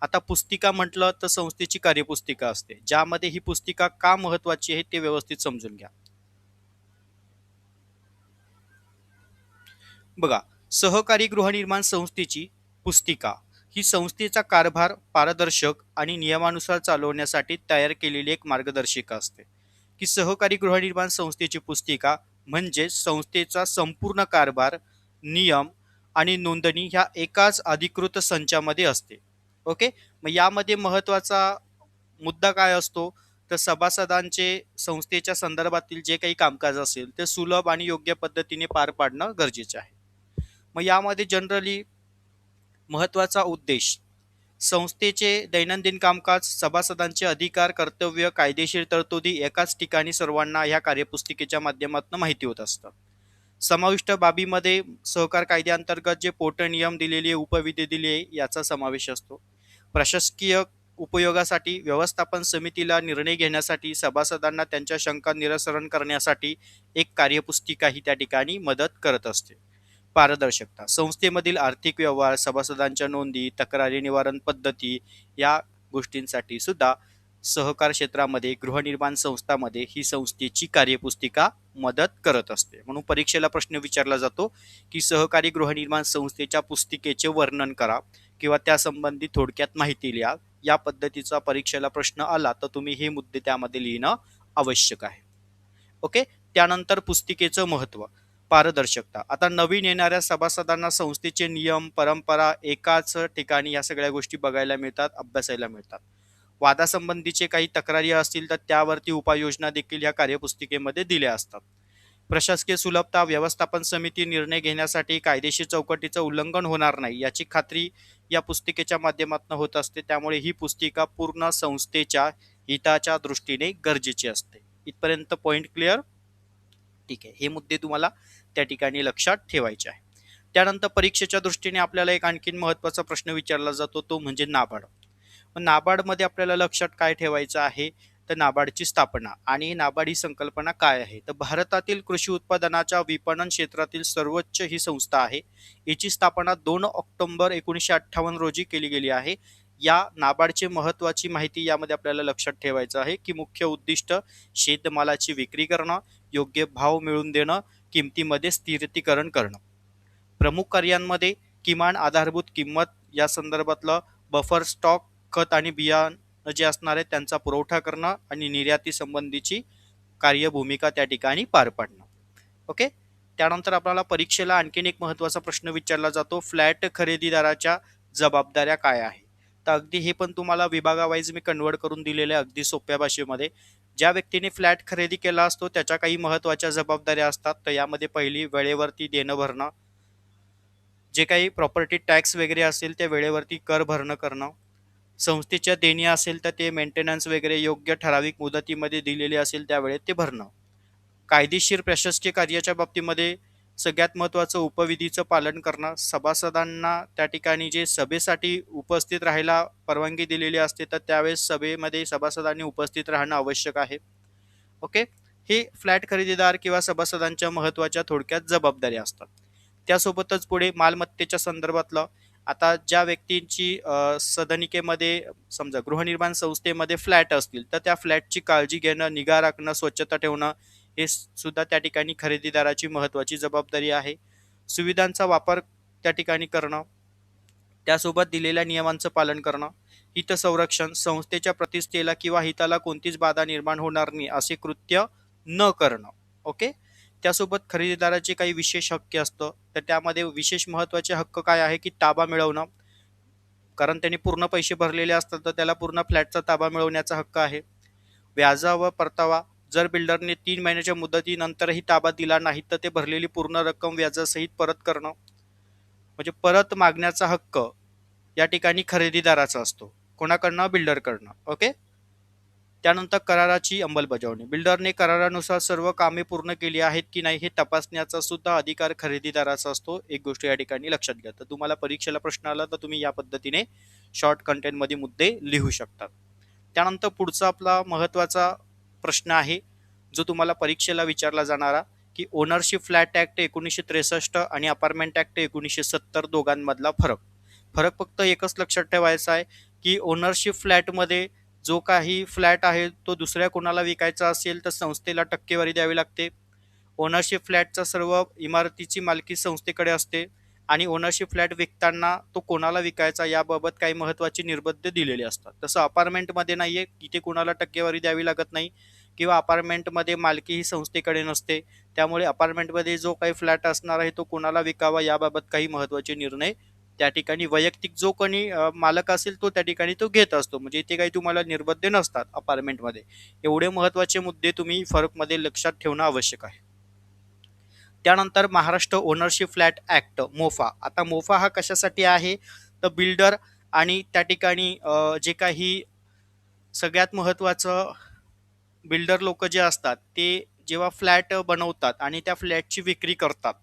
आता पुस्तिका म्हटलं तर संस्थेची कार्यपुस्तिका असते, ज्यामध्ये ही पुस्तिका का महत्त्वाची आहे ते व्यवस्थित समजून घ्या. बघा, सहकारी गृहनिर्माण संस्थेची पुस्तिका ही संस्थेचा कारभार पारदर्शक आणि नियमानुसार चालवण्यासाठी तयार केलेली एक मार्गदर्शिका असते. की सहकारी गृहनिर्माण संस्थेची पुस्तिका म्हणजे संस्थेचा संपूर्ण कारभार, नियम आणि नोंदणी ह्या एकाच अधिकृत संचामध्ये असते. ओके, मग यामध्ये महत्त्वाचा मुद्दा काय असतो, तर सभासदांचे संस्थेच्या संदर्भातील जे काही कामकाज असेल ते सुलभ आणि योग्य पद्धतीने पार पाडणं गरजेचे आहे. मग यामध्ये जनरली महत्त्वाचा उद्देश, संस्थेचे दैनंदिन कामकाज, सभासदांचे अधिकार, कर्तव्य, कायदेशीर तरतुदी एकाच ठिकाणी सर्वांना ह्या कार्यपुस्तिकेच्या माध्यमातून माहिती होत असतं. समाविष्ट बाबीमध्ये सहकार कायद्याअंतर्गत जे पोटनियम दिलेले, उपविधी दिले याचा समावेश असतो. प्रशासकीय उपयोगासाठी व्यवस्थापन समितीला निर्णय घेण्यासाठी, सभासदांना त्यांच्या शंका निरसन करण्यासाठी एक कार्यपुस्तिका ही त्या ठिकाणी मदत करत असते. पारदर्शकता, संस्थेमधील आर्थिक व्यवहार, सभासदांच्या नोंदी, तक्रारी निवारण पद्धती या गोष्टींसाठी सुद्धा सहकार क्षेत्रामध्ये, गृहनिर्माण संस्थांमध्ये ही संस्थेची कार्यपुस्तिका मदत करत असते. म्हणून परीक्षेला प्रश्न विचारला जातो की सहकारी गृहनिर्माण संस्थेच्या पुस्तिकेचे वर्णन करा किंवा त्यासंबंधी थोडक्यात माहिती लिहा. या पद्धतीचा परीक्षेला प्रश्न आला तर तुम्ही हे मुद्दे त्यामध्ये लिहिणं आवश्यक आहे. ओके, त्यानंतर पुस्तिकेचं महत्त्व, पारदर्शकता. आता नवीन येणाऱ्या सभासदांना संस्थेचे नियम, परंपरा एकाच ठिकाणी या सगळ्या गोष्टी बघायला मिळतात, अभ्यासायला मिळतात. वादासंबंधीचे काही तक्रारी असतील तर त्यावरती उपाययोजना देखील या कार्यपुस्तिकेमध्ये दिल्या असतात. प्रशासकीय सुलभता, व्यवस्थापन समिती निर्णय घेण्यासाठी कायदेशीर चौकटीचं उल्लंघन होणार नाही याची खात्री या पुस्तिकेच्या माध्यमातून होत असते. त्यामुळे ही पुस्तिका पूर्ण संस्थेच्या हिताच्या दृष्टीने गरजेची असते. इथपर्यंत पॉईंट क्लिअर? ठीक आहे, हे मुद्दे तुम्हाला त्या ठिकाणी लक्षात ठेवायचे आहे. त्यानंतर परीक्षेच्या दृष्टीने आपल्याला एक आणखीन महत्त्वाचा प्रश्न विचारला जातो, तो म्हणजे नाबार्ड. नाबार्डमध्ये आपल्याला लक्षात काय ठेवायचं आहे, तर नाबार्डची स्थापना आणि नाबार्ड ही संकल्पना काय आहे. तर भारतातील कृषी उत्पादनाच्या विपणन क्षेत्रातील सर्वोच्च ही संस्था आहे. याची स्थापना 2 ऑक्टोबर 1958 रोजी केली गेली आहे. या नाबार्डची महत्त्वाची माहिती यामध्ये आपल्याला लक्षात ठेवायचं आहे की मुख्य उद्दिष्ट शेतमालाची विक्री करणं, योग्य भाव मिळवून देणं, किमतीमध्ये स्थिरीकरण करणं. प्रमुख कार्यांमध्ये किमान आधारभूत किंमत या संदर्भातलं बफर स्टॉक, खत आणि बियाणं जे असणार आहे त्यांचा पुरवठा करणं आणि निर्याती संबंधीची कार्यभूमिका त्या ठिकाणी पार पाडणं. ओके, त्यानंतर आपल्याला परीक्षेला आणखीन एक महत्त्वाचा प्रश्न विचारला जातो, फ्लॅट खरेदीदाराच्या जबाबदाऱ्या काय आहे. तर अगदी हे पण तुम्हाला विभागावाईज मी कन्वर्ट करून दिलेलं आहे अगदी सोप्या भाषेमध्ये. ज्या व्यक्तीने फ्लॅट खरेदी केला असतो त्याच्या काही महत्त्वाच्या जबाबदाऱ्या असतात. तर यामध्ये पहिली, वेळेवरती देणं भरणं, जे काही प्रॉपर्टी टॅक्स वगैरे असेल ते वेळेवरती कर भरणं करणं, संस्थेच्या देणी असेल तर ते मेंटेनन्स वगैरे योग्य ठराविक मुदतीमध्ये दिलेले असेल त्यावेळेत ते भरणं. कायदेशीर प्रशासकीय कार्याच्या बाबतीमध्ये सगळ्यात महत्त्वाचं उपविधीचं पालन करणं, सभासदांना त्या ठिकाणी जे सभेसाठी उपस्थित राहायला परवानगी दिलेली असते तर त्यावेळेस सभेमध्ये सभासदांनी उपस्थित राहणं आवश्यक आहे. ओके, हे फ्लॅट खरेदीदार किंवा सभासदांच्या महत्त्वाच्या थोडक्यात जबाबदाऱ्या असतात. त्यासोबतच पुढे मालमत्तेच्या संदर्भातलं, आता ज्या व्यक्तींची सदनिकेमध्ये समजा गृहनिर्माण संस्थेमध्ये फ्लॅट असतील तर त्या फ्लॅटची काळजी घेणं, निगा राखणं, स्वच्छता ठेवणं हे सुद्धा त्या ठिकाणी खरेदीदाराची महत्त्वाची जबाबदारी आहे. सुविधांचा वापर त्या ठिकाणी करणं, त्यासोबत दिलेल्या नियमांचं पालन करणं, हितसंरक्षण, संस्थेच्या प्रतिष्ठेला किंवा हिताला कोणतीच बाधा निर्माण होणार नाही असे कृत्य न करणं. ओके. त्यासोबत खरेदीदाराचे काही विशेष हक्क असतं, तर त्यामध्ये विशेष महत्त्वाचे हक्क काय आहे की ताबा मिळवणं, कारण त्यांनी पूर्ण पैसे भरलेले असतात तर त्याला पूर्ण फ्लॅटचा ताबा मिळवण्याचा हक्क आहे. व्याजा व परतावा, जर बिल्डरने 3 महिन्याच्या मुदतीनंतरही ताबा दिला नाही तर ते भरलेली पूर्ण रक्कम व्याजासहित परत करणं, म्हणजे परत मागण्याचा हक्क या ठिकाणी खरेदीदाराचा असतो. कोणाकडनं? बिल्डरकडनं. ओके. त्यानंतर कराराची अंमलबजावणी, बिल्डरने करारानुसार सर्व कामे पूर्ण केली आहेत की नाही हे तपासण्याचा सुद्धा अधिकार खरेदीदाराचा असतो. एक गोष्ट या ठिकाणी लक्षात घ्या. तर तुम्हाला परीक्षेला प्रश्न आला तर तुम्ही या पद्धतीने शॉर्ट कंटेंटमध्ये मुद्दे लिहू शकता. त्यानंतर पुढचा आपला महत्त्वाचा प्रश्न आहे जो तुम्हाला परीक्षेला विचारला जाणारा, की ओनरशिप फ्लॅट ॲक्ट 1963 आणि अपार्टमेंट ॲक्ट 1970 दोघांमधला फरक. फरक फक्त एकच लक्षात ठेवायचा आहे की ओनरशिप फ्लॅटमध्ये जो काही फ्लॅट आहे तो दुसऱ्या कोणाला विकायचा असेल तर संस्थेला टक्केवारी द्यावी लागते. ओनरशिप फ्लॅटचा सर्व इमारतीची मालकी संस्थेकडे असते आणि ओनरशिप फ्लॅट विकताना तो कोणाला विकायचा याबाबत काही महत्त्वाचे निर्बंध दिलेले असतात. तसं अपार्टमेंटमध्ये नाही आहे, इथे कोणाला टक्केवारी द्यावी लागत नाही किंवा अपार्टमेंटमध्ये मालकी ही संस्थेकडे नसते. त्यामुळे अपार्टमेंटमध्ये जो काही फ्लॅट असणार आहे तो कोणाला विकावा याबाबत काही महत्त्वाचे निर्णय त्या ठिकाणी वैयक्तिक जो कोणी मालक असेल तो त्या ठिकाणी तो घेत असतो. म्हणजे इथे काही तुम्हाला निर्बंध नसतात अपार्टमेंटमध्ये. एवढे महत्त्वाचे मुद्दे तुम्ही फरकमध्ये लक्षात ठेवणं आवश्यक आहे. त्यानंतर Maharashtra ownership flat act MOFA. आता मोफा हा कशासाठी आहे तर बिल्डर आणि त्या ठिकाणी जे काही सगळ्यात महत्त्वाचं बिल्डर लोक जे असतात ते जेव्हा फ्लॅट बनवतात आणि त्या फ्लॅटची विक्री करतात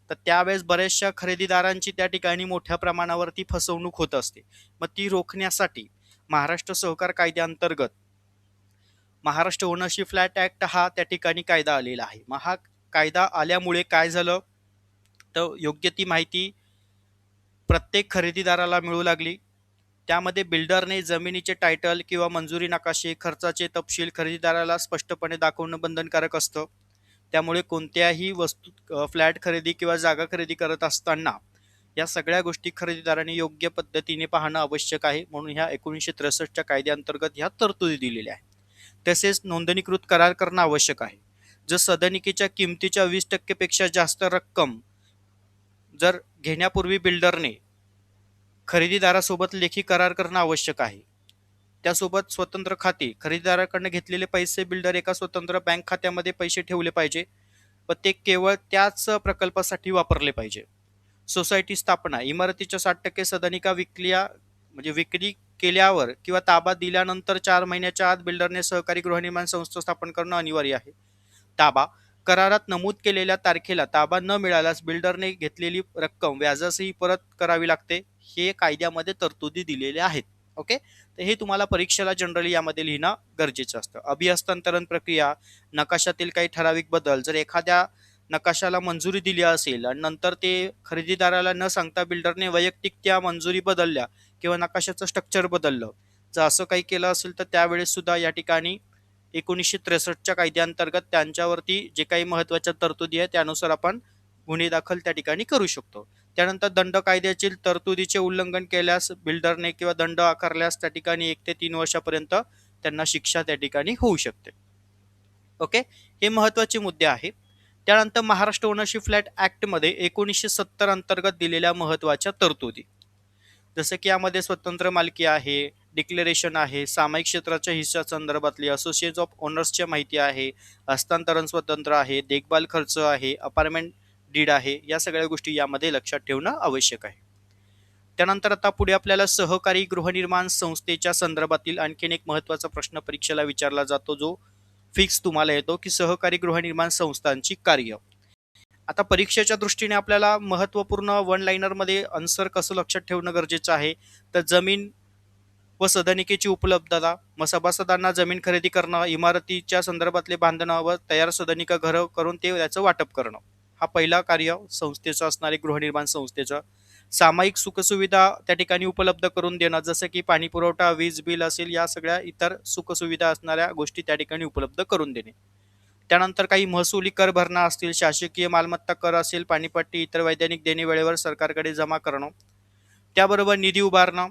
तर त्यावेळेस बऱ्याचशा खरेदीदारांची त्या ठिकाणी मोठ्या प्रमाणावरती फसवणूक होत असते. मग ती रोखण्यासाठी महाराष्ट्र सहकार कायद्याअंतर्गत महाराष्ट्र ओनरशिप फ्लॅट ॲक्ट हा त्या ठिकाणी कायदा आलेला आहे. मग हा कायदा आल्यामुळे काय झालं तर योग्य ती माहिती प्रत्येक खरेदीदाराला मिळू लागली. त्यामध्ये बिल्डरने जमिनीचे टायटल किंवा मंजुरी नकाशे, खर्चाचे तपशील खरेदीदाराला स्पष्टपणे दाखवणं बंधनकारक असतं. त्यामुळे कोणत्याही वस्तू फ्लॅट खरेदी किंवा जागा खरेदी करत असताना या सगळ्या गोष्टी खरेदीदारांनी योग्य पद्धतीने पाहणं आवश्यक आहे. म्हणून ह्या 1963च्या कायद्याअंतर्गत ह्या तरतुदी दिलेल्या आहेत. तसेच नोंदणीकृत करार करणं आवश्यक आहे. जर सदनिकेच्या किमतीच्या 20% पेक्षा जास्त रक्कम जर घेण्यापूर्वी बिल्डरने खरेदीदारासोबत लेखी करार करणं आवश्यक आहे. त्यासोबत स्वतंत्र खाते, खरेदीदाराकडून घेतलेले पैसे बिल्डर एका स्वतंत्र बँक खात्यामध्ये पैसे ठेवले पाहिजे व ते केवळ त्याच प्रकल्पासाठी वापरले पाहिजे. सोसायटी स्थापना, इमारतीच्या 60% सदनिका विक्री केल्यावर किंवा ताबा दिल्यानंतर 4 महिन्याच्या आत बिल्डरने सहकारी गृहनिर्माण संस्था स्थापन करणं अनिवार्य आहे. ताबा, करारात नमूद केलेल्या तारखेला ताबा न मिळाल्यास बिल्डरने घेतलेली रक्कम व्याजासही परत करावी लागते. हे कायद्यामध्ये तरतुदी दिलेल्या आहेत. ओके. तर हे तुम्हाला परीक्षेला जनरली यामध्ये लिहिणं गरजेचं असतं. अभिहस्तांतरण प्रक्रिया, नकाशातील काही ठराविक बदल, जर एखाद्या नकाशाला मंजुरी दिली असेल आणि नंतर ते खरेदीदाराला न सांगता बिल्डरने वैयक्तिक त्या मंजुरी बदलल्या किंवा नकाशाचं स्ट्रक्चर बदललं, जर असं काही केलं असेल तर त्यावेळेस सुद्धा या ठिकाणी 1963च्या कायद्याअंतर्गत त्यांच्यावरती जे काही महत्त्वाच्या तरतुदी आहे त्यानुसार आपण गुन्हे दाखल त्या ठिकाणी करू शकतो. त्यानंतर दंड कायद्यातील तरतुदीचे उल्लंघन केल्यास बिल्डरने किंवा दंड आकारल्यास त्या ठिकाणी 1 ते 3 वर्षापर्यंत त्यांना शिक्षा त्या ठिकाणी होऊ शकते. ओके. हे महत्त्वाचे मुद्दे आहेत. त्यानंतर महाराष्ट्र ओनरशिप फ्लॅट ॲक्टमध्ये 1970 अंतर्गत दिलेल्या महत्त्वाच्या तरतुदी, जसं की यामध्ये स्वतंत्र मालकी आहे, डिक्लेरेशन आहे, सामायिक क्षेत्राच्या हिस्सा संदर्भातली असोसिएशन ऑफ ओनर्सची माहिती आहे, हस्तांतरण स्वतंत्र आहे, देखभाल खर्च आहे, अपार्टमेंट डीड आहे. या सगळ्या गोष्टी यामध्ये लक्षात ठेवणं आवश्यक आहे. त्यानंतर आता पुढे आपल्याला सहकारी गृहनिर्माण संस्थेच्या संदर्भातील आणखीन एक महत्त्वाचा प्रश्न परीक्षेला विचारला जातो जो फिक्स तुम्हाला येतो की सहकारी गृहनिर्माण संस्थांची कार्य. आता परीक्षेच्या दृष्टीने आपल्याला महत्त्वपूर्ण वन लाइनरमध्ये आन्सर कसं लक्षात ठेवणं गरजेचं आहे तर जमीन व सदनिकेची उपलब्धता, मग सभासदांना जमीन खरेदी करणं, इमारतीच्या संदर्भातले बांधणं व तयार सदनिका घरं करून ते त्याचं वाटप करणं, हा पहिला कार्य संस्थेचं असणारे गृहनिर्माण संस्थेचं. सामायिक सुखसुविधा त्या ठिकाणी उपलब्ध करून देणं, जसं की पाणी पुरवठा, वीज बिल असेल, या सगळ्या इतर सुखसुविधा असणाऱ्या गोष्टी त्या ठिकाणी उपलब्ध करून देणे. त्यानंतर काही महसुली कर भरणा असतील, शासकीय मालमत्ता कर असेल, पाणीपट्टी, इतर वैधानिक देणी वेळेवर सरकारकडे जमा करणं. त्याबरोबर निधी उभारणं,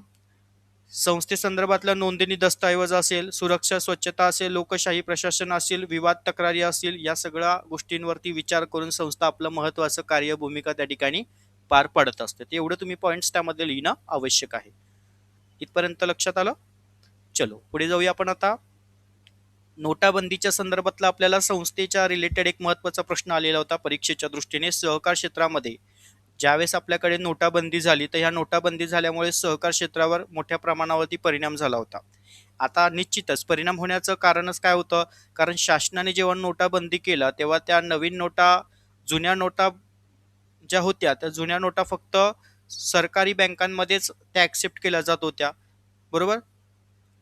संस्थेसंदर्भातला नोंदणी दस्तऐवज असेल, सुरक्षा स्वच्छता असेल, लोकशाही प्रशासन असेल, विवाद तक्रारी असतील, या सगळ्या गोष्टींवरती विचार करून संस्था आपलं महत्त्वाचं कार्य भूमिका त्या ठिकाणी पार पाडत असते. एवढं तुम्ही पॉईंट्स त्यामध्ये लिहिणं आवश्यक आहे. इथपर्यंत लक्षात आलं? चलो पुढे जाऊया आपण आता. नोटाबंदीच्या संदर्भातला आपल्याला संस्थेच्या रिलेटेड एक महत्त्वाचा प्रश्न आलेला होता परीक्षेच्या दृष्टीने. सहकार क्षेत्रामध्ये ज्यावेळेस आपल्याकडे नोटाबंदी झाली, तर ह्या नोटाबंदी झाल्यामुळे सहकार क्षेत्रावर मोठ्या प्रमाणावरती परिणाम झाला होता. आता निश्चितच परिणाम होण्याचं कारणच काय होतं? कारण शासनाने जेव्हा नोटाबंदी केला तेव्हा त्या नवीन नोटा, जुन्या नोटा ज्या होत्या त्या जुन्या नोटा फक्त सरकारी बँकांमध्येच त्या ॲक्सेप्ट केल्या जात होत्या, बरोबर?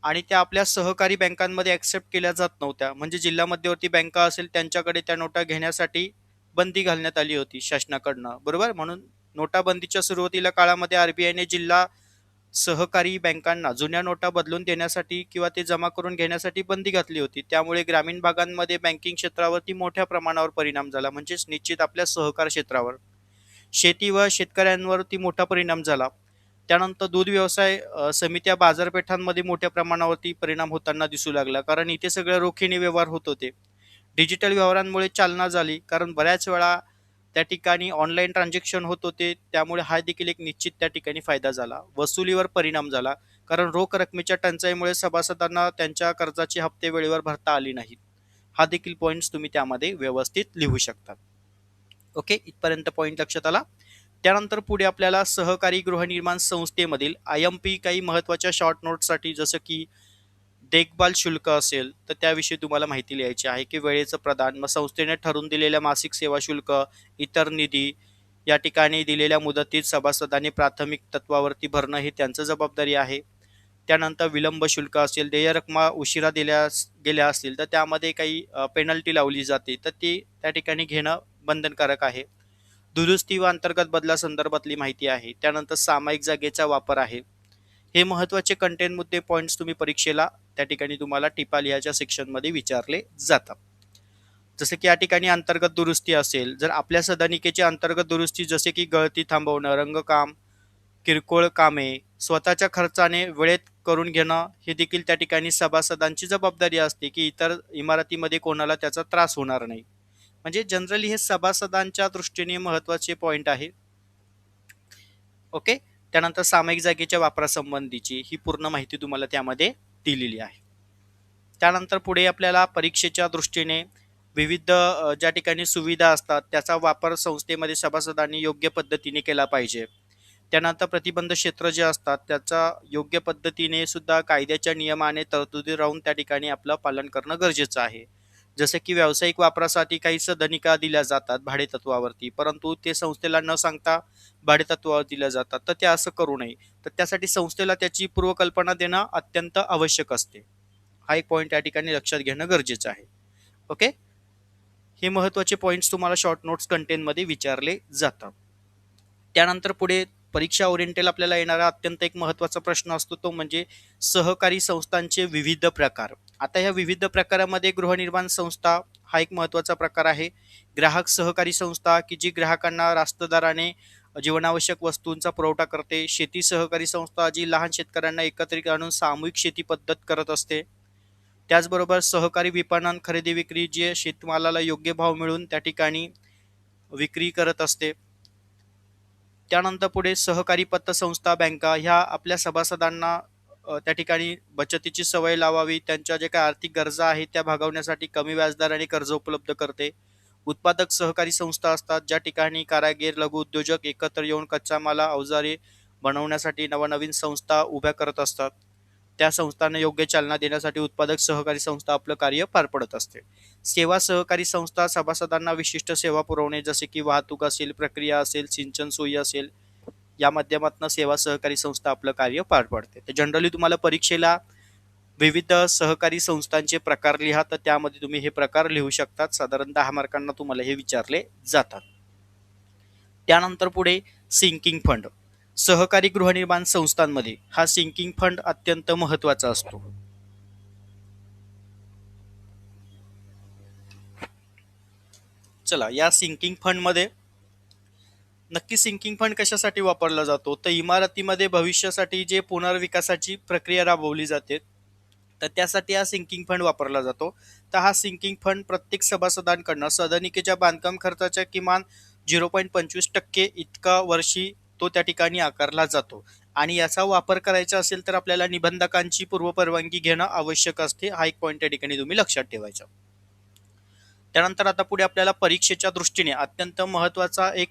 आणि त्या आपल्या सहकारी बँकांमध्ये ॲक्सेप्ट केल्या जात नव्हत्या. म्हणजे जिल्हा मध्यवर्ती बँका असेल त्यांच्याकडे त्या नोटा घेण्यासाठी बंदी घालण्यात आली होती शासनाकडनं, बरोबर? म्हणून नोटाबंदीच्या सुरुवातीला काळामध्ये आरबीआयने जिल्हा सहकारी बँकांना जुन्या नोटा बदलून देण्यासाठी किंवा ते जमा करून घेण्यासाठी बंदी घातली होती. त्यामुळे ग्रामीण भागांमध्ये बँकिंग क्षेत्रावरती मोठ्या प्रमाणावर परिणाम झाला, म्हणजेच निश्चित आपल्या सहकार क्षेत्रावर, शेती व शेतकऱ्यांवरती मोठा परिणाम झाला. त्यानंतर दूध व्यवसाय समित्या, बाजारपेठांमध्ये मोठ्या प्रमाणावरती परिणाम होताना दिसू लागला, कारण इथे सगळे रोखीने व्यवहार होत होते. डिजिटल व्यवहारांमुळे चालना झाली, कारण बऱ्याच वेळा त्या ठिकाणी ऑनलाईन ट्रान्झॅक्शन होत होते, त्यामुळे हा देखील एक निश्चित त्या ठिकाणी फायदा झाला. वसुलीवर परिणाम झाला, कारण रोख रकमेच्या टंचाईमुळे सभासदांना त्यांच्या कर्जाचे हप्ते वेळेवर भरता आले नाहीत. हा देखील पॉईंट्स तुम्ही त्यामध्ये व्यवस्थित लिहू शकता. ओके, इथपर्यंत पॉईंट लक्षात आला. त्यानंतर पुढे आपल्याला सहकारी गृहनिर्माण संस्थेमधील IMP काही महत्त्वाच्या शॉर्ट नोट्ससाठी, जसं की देखभाल शुल्क असेल तर त्याविषयी तुम्हाला माहिती लिहायची आहे, की वेळेचं प्रदान, मग संस्थेने ठरवून दिलेल्या मासिक सेवा शुल्क, इतर निधी या ठिकाणी दिलेल्या मुदतीत सभासदांनी प्राथमिक तत्वावरती भरणं ही त्यांचं जबाबदारी आहे. त्यानंतर विलंब शुल्क असेल, देय रकमा उशिरा दिल्या गेल्या असतील तर त्यामध्ये काही पेनल्टी लावली जाते, तर ती त्या ठिकाणी घेणं बंधनकारक आहे. दुरुस्ती व अंतर्गत बदला संदर्भातली माहिती आहे. त्यानंतर सामायिक जागेचा वापर आहे. हे महत्त्वाचे कंटेंट मुद्दे पॉईंट्स तुम्ही परीक्षेला त्या ठिकाणी तुम्हाला टिपा लिहायच्या सेक्शनमध्ये विचारले जातात. जसे की या ठिकाणी अंतर्गत दुरुस्ती असेल, जर आपल्या सदनिकेची अंतर्गत दुरुस्ती जसे की गळती थांबवणं, रंगकाम, किरकोळ कामे स्वतःच्या खर्चाने वेळेत करून घेणं, हे देखील त्या ठिकाणी सभासदांची जबाबदारी असते, की इतर इमारतीमध्ये कोणाला त्याचा त्रास होणार नाही. म्हणजे जनरली हे सभासदांच्या दृष्टीने महत्त्वाचे पॉईंट आहे. ओके, त्यानंतर सामायिक जागेच्या वापरासंबंधीची ही पूर्ण माहिती तुम्हाला त्यामध्ये दिलेली आहे. त्यानंतर पुढे आपल्याला परीक्षेच्या दृष्टीने विविध ज्या ठिकाणी सुविधा असतात त्याचा वापर संस्थेमध्ये सभासदांनी योग्य पद्धतीने केला पाहिजे. त्यानंतर प्रतिबंध क्षेत्र जे असतात त्याचा योग्य पद्धतीने सुद्धा कायद्याच्या नियमाने तरतुदी राहून त्या ठिकाणी आपलं पालन करणं गरजेचं आहे. जसे की व्यावसायिक वापरासाठी काही सदनिका दिल्या जातात भाडेतत्वावरती, परंतु ते संस्थेला न सांगता भाडेतत्वावर दिल्या जातात, तर ते असं करू नये. तर त्यासाठी संस्थेला त्याची पूर्वकल्पना देणं अत्यंत आवश्यक असते. हा एक पॉईंट या ठिकाणी लक्षात घेणं गरजेचं आहे. ओके, हे महत्त्वाचे पॉईंट्स तुम्हाला शॉर्ट नोट्स कंटेंटमध्ये विचारले जातात. त्यानंतर पुढे परीक्षा ओरिएंटेल आपल्याला येणारा अत्यंत एक महत्त्वाचा प्रश्न असतो, तो म्हणजे सहकारी संस्थांचे विविध प्रकार. आता ह्या विविध प्रकारामध्ये गृहनिर्माण संस्था हा एक महत्त्वाचा प्रकार आहे. ग्राहक सहकारी संस्था, की जी ग्राहकांना रास्त दराने जीवनावश्यक वस्तूंचा पुरवठा करते. शेती सहकारी संस्था, जी लहान शेतकऱ्यांना एकत्रित आणून सामूहिक शेती पद्धत करत असते. त्याचबरोबर सहकारी विपणन, खरेदी विक्री, जे शेतमालाला योग्य भाव मिळून त्या ठिकाणी विक्री करत असते. त्यानंतर पुढे सहकारी पतसंस्था, बँका ह्या आपल्या सभासदांना त्या ठिकाणी बचतीची सवय लावावी, त्यांच्या जे काही आर्थिक गरजा आहेत त्या भागवण्यासाठी कमी व्याजदराने कर्ज उपलब्ध करते. उत्पादक सहकारी संस्था असतात, ज्या ठिकाणी कारागीर, लघु उद्योजक एकत्र येऊन कच्चा माल, अवजारे बनवण्यासाठी नवनवीन संस्था उभ्या करत असतात. त्या संस्थांना योग्य चालना देण्यासाठी उत्पादक सहकारी संस्था आपलं कार्य पार पडत असते. सेवा सहकारी संस्था सभासदांना विशिष्ट सेवा पुरवणे, जसे की वाहतूक असेल, प्रक्रिया असेल, सिंचन सोयी असेल, या माध्यमातून सेवा सहकारी संस्था आपलं कार्य पार पाडते. तर जनरली तुम्हाला परीक्षेला विविध सहकारी संस्थांचे प्रकार लिहा, तर त्यामध्ये तुम्ही हे प्रकार लिहू शकतात. साधारण 10 मार्कांना तुम्हाला हे विचारले जातात. त्यानंतर पुढे सिंकिंग फंड. सहकारी गृहनिर्माण संस्थांमध्ये हा सिंकिंग फंड अत्यंत महत्त्वाचा असतो. चला, या सिंकिंग फंडमध्ये नक्की सिंकिंग फंड कशासाठी वापरला जातो, तर इमारतीमध्ये भविष्यासाठी जे पुनर्विकासाची प्रक्रिया राबवली जाते, तर त्यासाठी हा सिंकिंग फंड वापरला जातो. तर हा सिंकिंग फंड प्रत्येक सभासदांकडनं सदनिकेच्या बांधकाम खर्चाच्या किमान 0.25% इतका वर्षी तो त्या ठिकाणी आकारला जातो. आणि याचा वापर करायचा असेल तर आपल्याला निबंधकांची पूर्वपरवानगी घेणं आवश्यक असते. हा एक पॉईंट त्या ठिकाणी तुम्ही लक्षात ठेवायचा. त्यानंतर आता पुढे आपल्याला परीक्षेच्या दृष्टीने अत्यंत महत्त्वाचा एक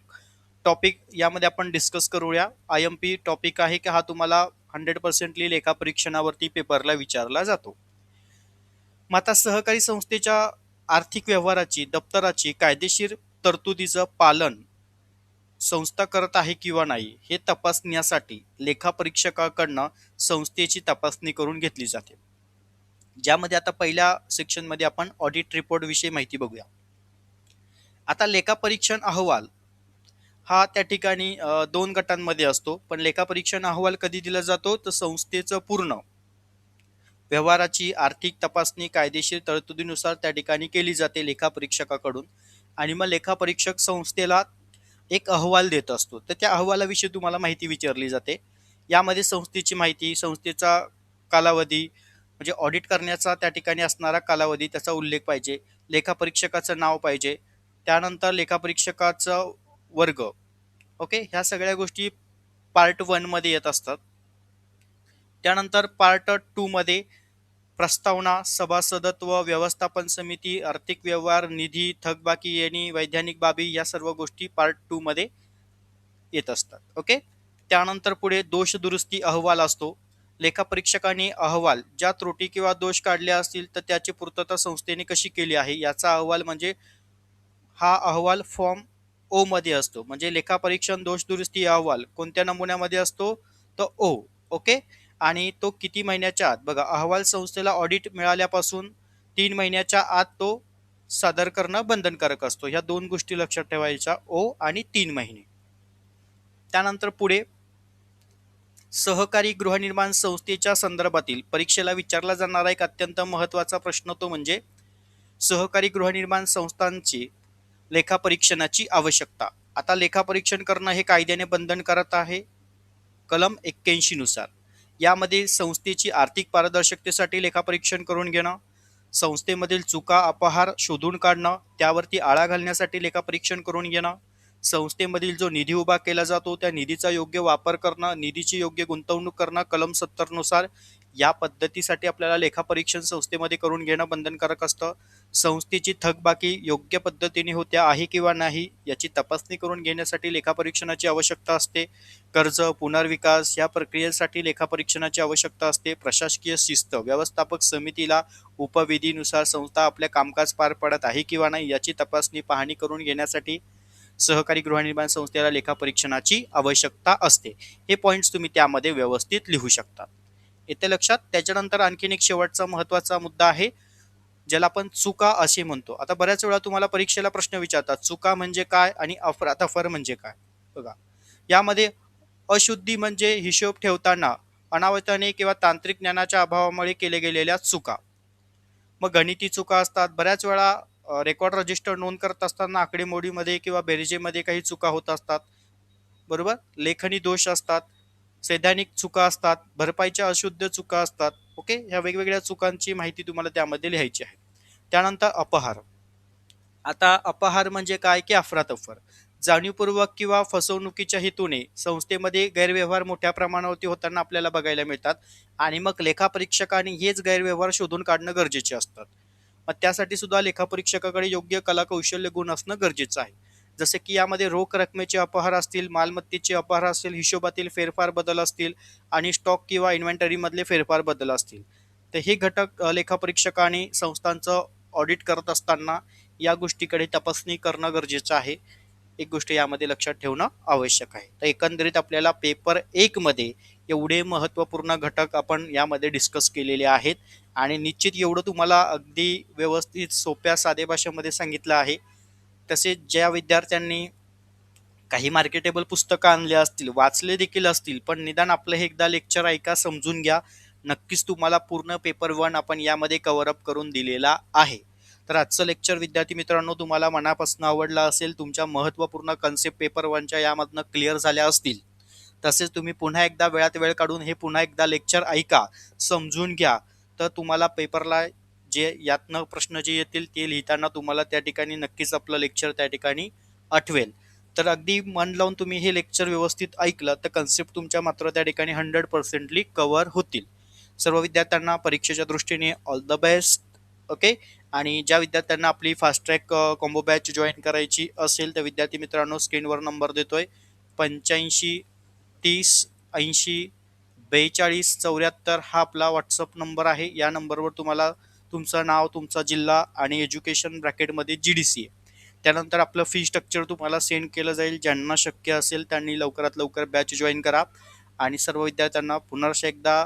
टॉपिक यामध्ये आपण डिस्कस करूया. IMP टॉपिक आहे की हा तुम्हाला 100% लेखा परीक्षणावरती पेपरला विचारला जातो. मग आता सहकारी संस्थेच्या आर्थिक व्यवहाराची दप्तराची कायदेशीर तरतुदीचं पालन संस्था करत आहे किंवा नाही हे तपासण्यासाठी लेखापरीक्षकाकडनं संस्थेची तपासणी करून घेतली जाते. ज्यामध्ये आता पहिल्या सेक्शनमध्ये आपण ऑडिट रिपोर्ट विषयी माहिती बघूया. आता लेखापरीक्षण अहवाल हा त्या ठिकाणी 2 गटांमध्ये असतो. पण लेखापरीक्षण अहवाल कधी दिला जातो, तर संस्थेचं पूर्ण व्यवहाराची आर्थिक तपासणी कायदेशीर तरतुदीनुसार त्या ठिकाणी केली जाते लेखापरीक्षकाकडून. आणि मग लेखापरीक्षक संस्थेला एक अहवाल देत असतो. तर त्या अहवालाविषयी तुम्हाला माहिती विचारली जाते. यामध्ये संस्थेची माहिती, संस्थेचा कालावधी म्हणजे ऑडिट करण्याचा त्या ठिकाणी असणारा कालावधी, त्याचा उल्लेख पाहिजे, लेखापरीक्षकाचं नाव पाहिजे, त्यानंतर लेखापरीक्षकाचा वर्ग. ओके, ह्या सगळ्या गोष्टी पार्ट 1 मध्ये येत असतात. त्यानंतर पार्ट 2 मध्ये प्रस्तावना, सभासदत्व, व्यवस्थापन समिती, आर्थिक व्यवहार, निधी, थकबाकी आणि वैधानिक बाबी या सर्व गोष्टी पार्ट 2 मध्ये येत असतात. ओके. त्यानंतर पुढे दोष दुरुस्ती अहवाल असतो. लेखापरीक्षकाने अहवाल ज्या त्रुटी किंवा दोष काढले असतील तर त्याची पूर्तता संस्थेने कशी केली आहे याचा अहवाल म्हणजे हा अहवाल फॉर्म ओ मध्ये असतो. म्हणजे लेखापरीक्षण दोष दुरुस्ती अहवाल कोणत्या नमुन्यामध्ये असतो, तर ओ. ओके. आणि तो किती महिन्याच्या आत, बघा अहवाल संस्थेला ऑडिट मिळाल्यापासून 3 महिन्याच्या आत तो सादर करणं बंधनकारक असतो. ह्या 2 गोष्टी लक्षात ठेवायच्या, ओ आणि 3 महिने. त्यानंतर पुढे सहकारी गृहनिर्माण संस्थेच्या संदर्भातील परीक्षेला विचारला जाणारा एक अत्यंत महत्त्वाचा प्रश्न तो म्हणजे सहकारी गृहनिर्माण संस्थांची लेखापरीक्षणाची आवश्यकता. आता लेखापरीक्षण करणं हे कायद्याने बंधनकारक आहे कलम 81 नुसार. यामध्ये संस्थेची आर्थिक पारदर्शकतेसाठी लेखापरीक्षण करून घेणं, संस्थेमधील चुका अपहार शोधून काढणं, त्यावरती आळा घालण्यासाठी लेखापरीक्षण करून घेणं, संस्थेमधील जो निधी उभा केला जातो त्या निधीचा योग्य वापर करणं, निधीची योग्य गुंतवणूक करणं कलम 70 नुसार. या पद्धतीसाठी आपल्याला लेखापरीक्षण संस्थेमध्ये करून घेणं बंधनकारक असतं. संस्थेची थकबाकी योग्य पद्धतीने होत्या आहे किंवा नाही याची तपासणी करून घेण्यासाठी लेखापरीक्षणाची आवश्यकता असते. कर्ज पुनर्विकास या प्रक्रियेसाठी लेखापरीक्षणाची आवश्यकता असते. प्रशासकीय शिस्त व्यवस्थापक समितीला उपविधीनुसार संस्था आपल्या कामकाज पार पडत आहे किंवा नाही याची तपासणी पाहणी करून घेण्यासाठी सहकारी गृहनिर्माण संस्थेला लेखापरीक्षणाची आवश्यकता असते. हे पॉईंट्स तुम्ही त्यामध्ये व्यवस्थित लिहू शकता. येते लक्षात. त्याच्यानंतर आणखीन एक शेवटचा महत्त्वाचा मुद्दा आहे ज्याला आपण चुका असे म्हणतो. आता बऱ्याच वेळा तुम्हाला परीक्षेला प्रश्न विचारतात चुका म्हणजे काय आणि अफरातफर म्हणजे काय. बघा, यामध्ये अशुद्धी म्हणजे हिशोब ठेवताना अनावधानाने किंवा तांत्रिक ज्ञानाच्या अभावामुळे केले गेलेल्या चुका. मग गणिती चुका असतात. बऱ्याच वेळा रेकॉर्ड रजिस्टर नोंद करत असताना आकडेमोडीमध्ये किंवा बेरजेमध्ये काही चुका होत असतात. बरोबर. लेखनी दोष असतात, सैद्धांतिक चुका असतात, भरपाईच्या अशुद्ध चुका असतात. ओके, ह्या वेगवेगळ्या चुकांची माहिती तुम्हाला त्यामध्ये लिहायची आहे. त्यानंतर अपहार. आता अपहार म्हणजे काय की अफरातफर, जाणीवपूर्वक किंवा फसवणुकीच्या हेतूने संस्थेमध्ये गैरव्यवहार मोठ्या प्रमाणावरती होताना आपल्याला बघायला मिळतात. आणि मग लेखापरीक्षकांनी हेच गैरव्यवहार शोधून काढणं गरजेचे असतात. मग त्यासाठी सुद्धा लेखापरीक्षकाकडे योग्य कला कौशल्य गुण असणं गरजेचं आहे. जसे की यामध्ये रोख रकमेचे अपहार असतील, मालमत्तेचे अपहार असतील, हिशोबातील फेरफार बदल असतील आणि स्टॉक किंवा इन्व्हेंटरी मधले फेरफार बदल असतील. तर हे घटक लेखापरीक्षकांनी संस्थांचं ऑडिट करत असताना या गोष्टीकडे तपासणी करणं गरजेचं आहे. एक गोष्ट यामध्ये लक्षात ठेवणं आवश्यक आहे. तर एकंदरीत आपल्याला पेपर 1 मध्ये एवढे महत्त्वपूर्ण घटक आपण यामध्ये डिस्कस केलेले आहेत. आणि निश्चित एवढं तुम्हाला अगदी व्यवस्थित सोप्या साध्या भाषेमध्ये सांगितलं आहे. तसेच ज्या विद्यार्थ्यांनी काही मार्केटेबल पुस्तकं आणली असतील, वाचले देखील असतील, पण निदान आपलं हे एकदा लेक्चर ऐका, समजून घ्या. नक्कीच तुम्हाला पूर्ण पेपर 1 आपण यामध्ये कव्हर अप करून दिलेला आहे. तर आजचं लेक्चर विद्यार्थी मित्रांनो तुम्हाला मनापासून आवडलं असेल, तुमच्या महत्त्वपूर्ण कन्सेप्ट पेपर 1च्या यामधनं क्लिअर झाल्या असतील. तसेच तुम्ही पुन्हा एकदा वेळात वेळ काढून हे पुन्हा एकदा लेक्चर ऐका, समजून घ्या. तर तुम्हाला पेपरला जे यातनं प्रश्न जे येतील ते लिहिताना तुम्हाला त्या ठिकाणी नक्कीच आपलं लेक्चर त्या ठिकाणी आठवेल. तर अगदी मन लावून तुम्ही हे लेक्चर व्यवस्थित ऐकलं तर कन्सेप्ट तुमच्या मात्र त्या ठिकाणी 100% कव्हर होतील. सर्व विद्यार्थ्यांना परीक्षेच्या दृष्टीने ऑल द बेस्ट. ओके. आणि ज्या विद्यार्थ्यांना आपली fast track combo batch join करायची असेल तर विद्यार्थी मित्रांनो स्क्रीनवर नंबर देतोय, 85 30 80 42 74 हा आपला व्हॉट्सअप नंबर आहे. या नंबरवर तुम्हाला तुमचं नाव, तुमचा जिल्हा आणि एज्युकेशन ब्रॅकेटमध्ये GDCA, त्यानंतर आपलं फी स्ट्रक्चर तुम्हाला सेंड केलं जाईल. ज्यांना शक्य असेल त्यांनी लवकरात लवकर बॅच जॉईन करा. आणि सर्व विद्यार्थ्यांना पुनर्श एकदा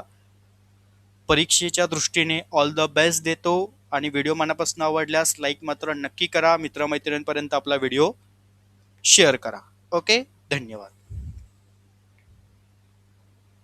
परीक्षेच्या दृष्टीने ऑल द बेस्ट देतो. आणि व्हिडिओ मनापासून आवडल्यास लाईक मात्र नक्की करा. मित्रमैत्रिणींपर्यंत आपला व्हिडिओ शेअर करा. ओके. धन्यवाद.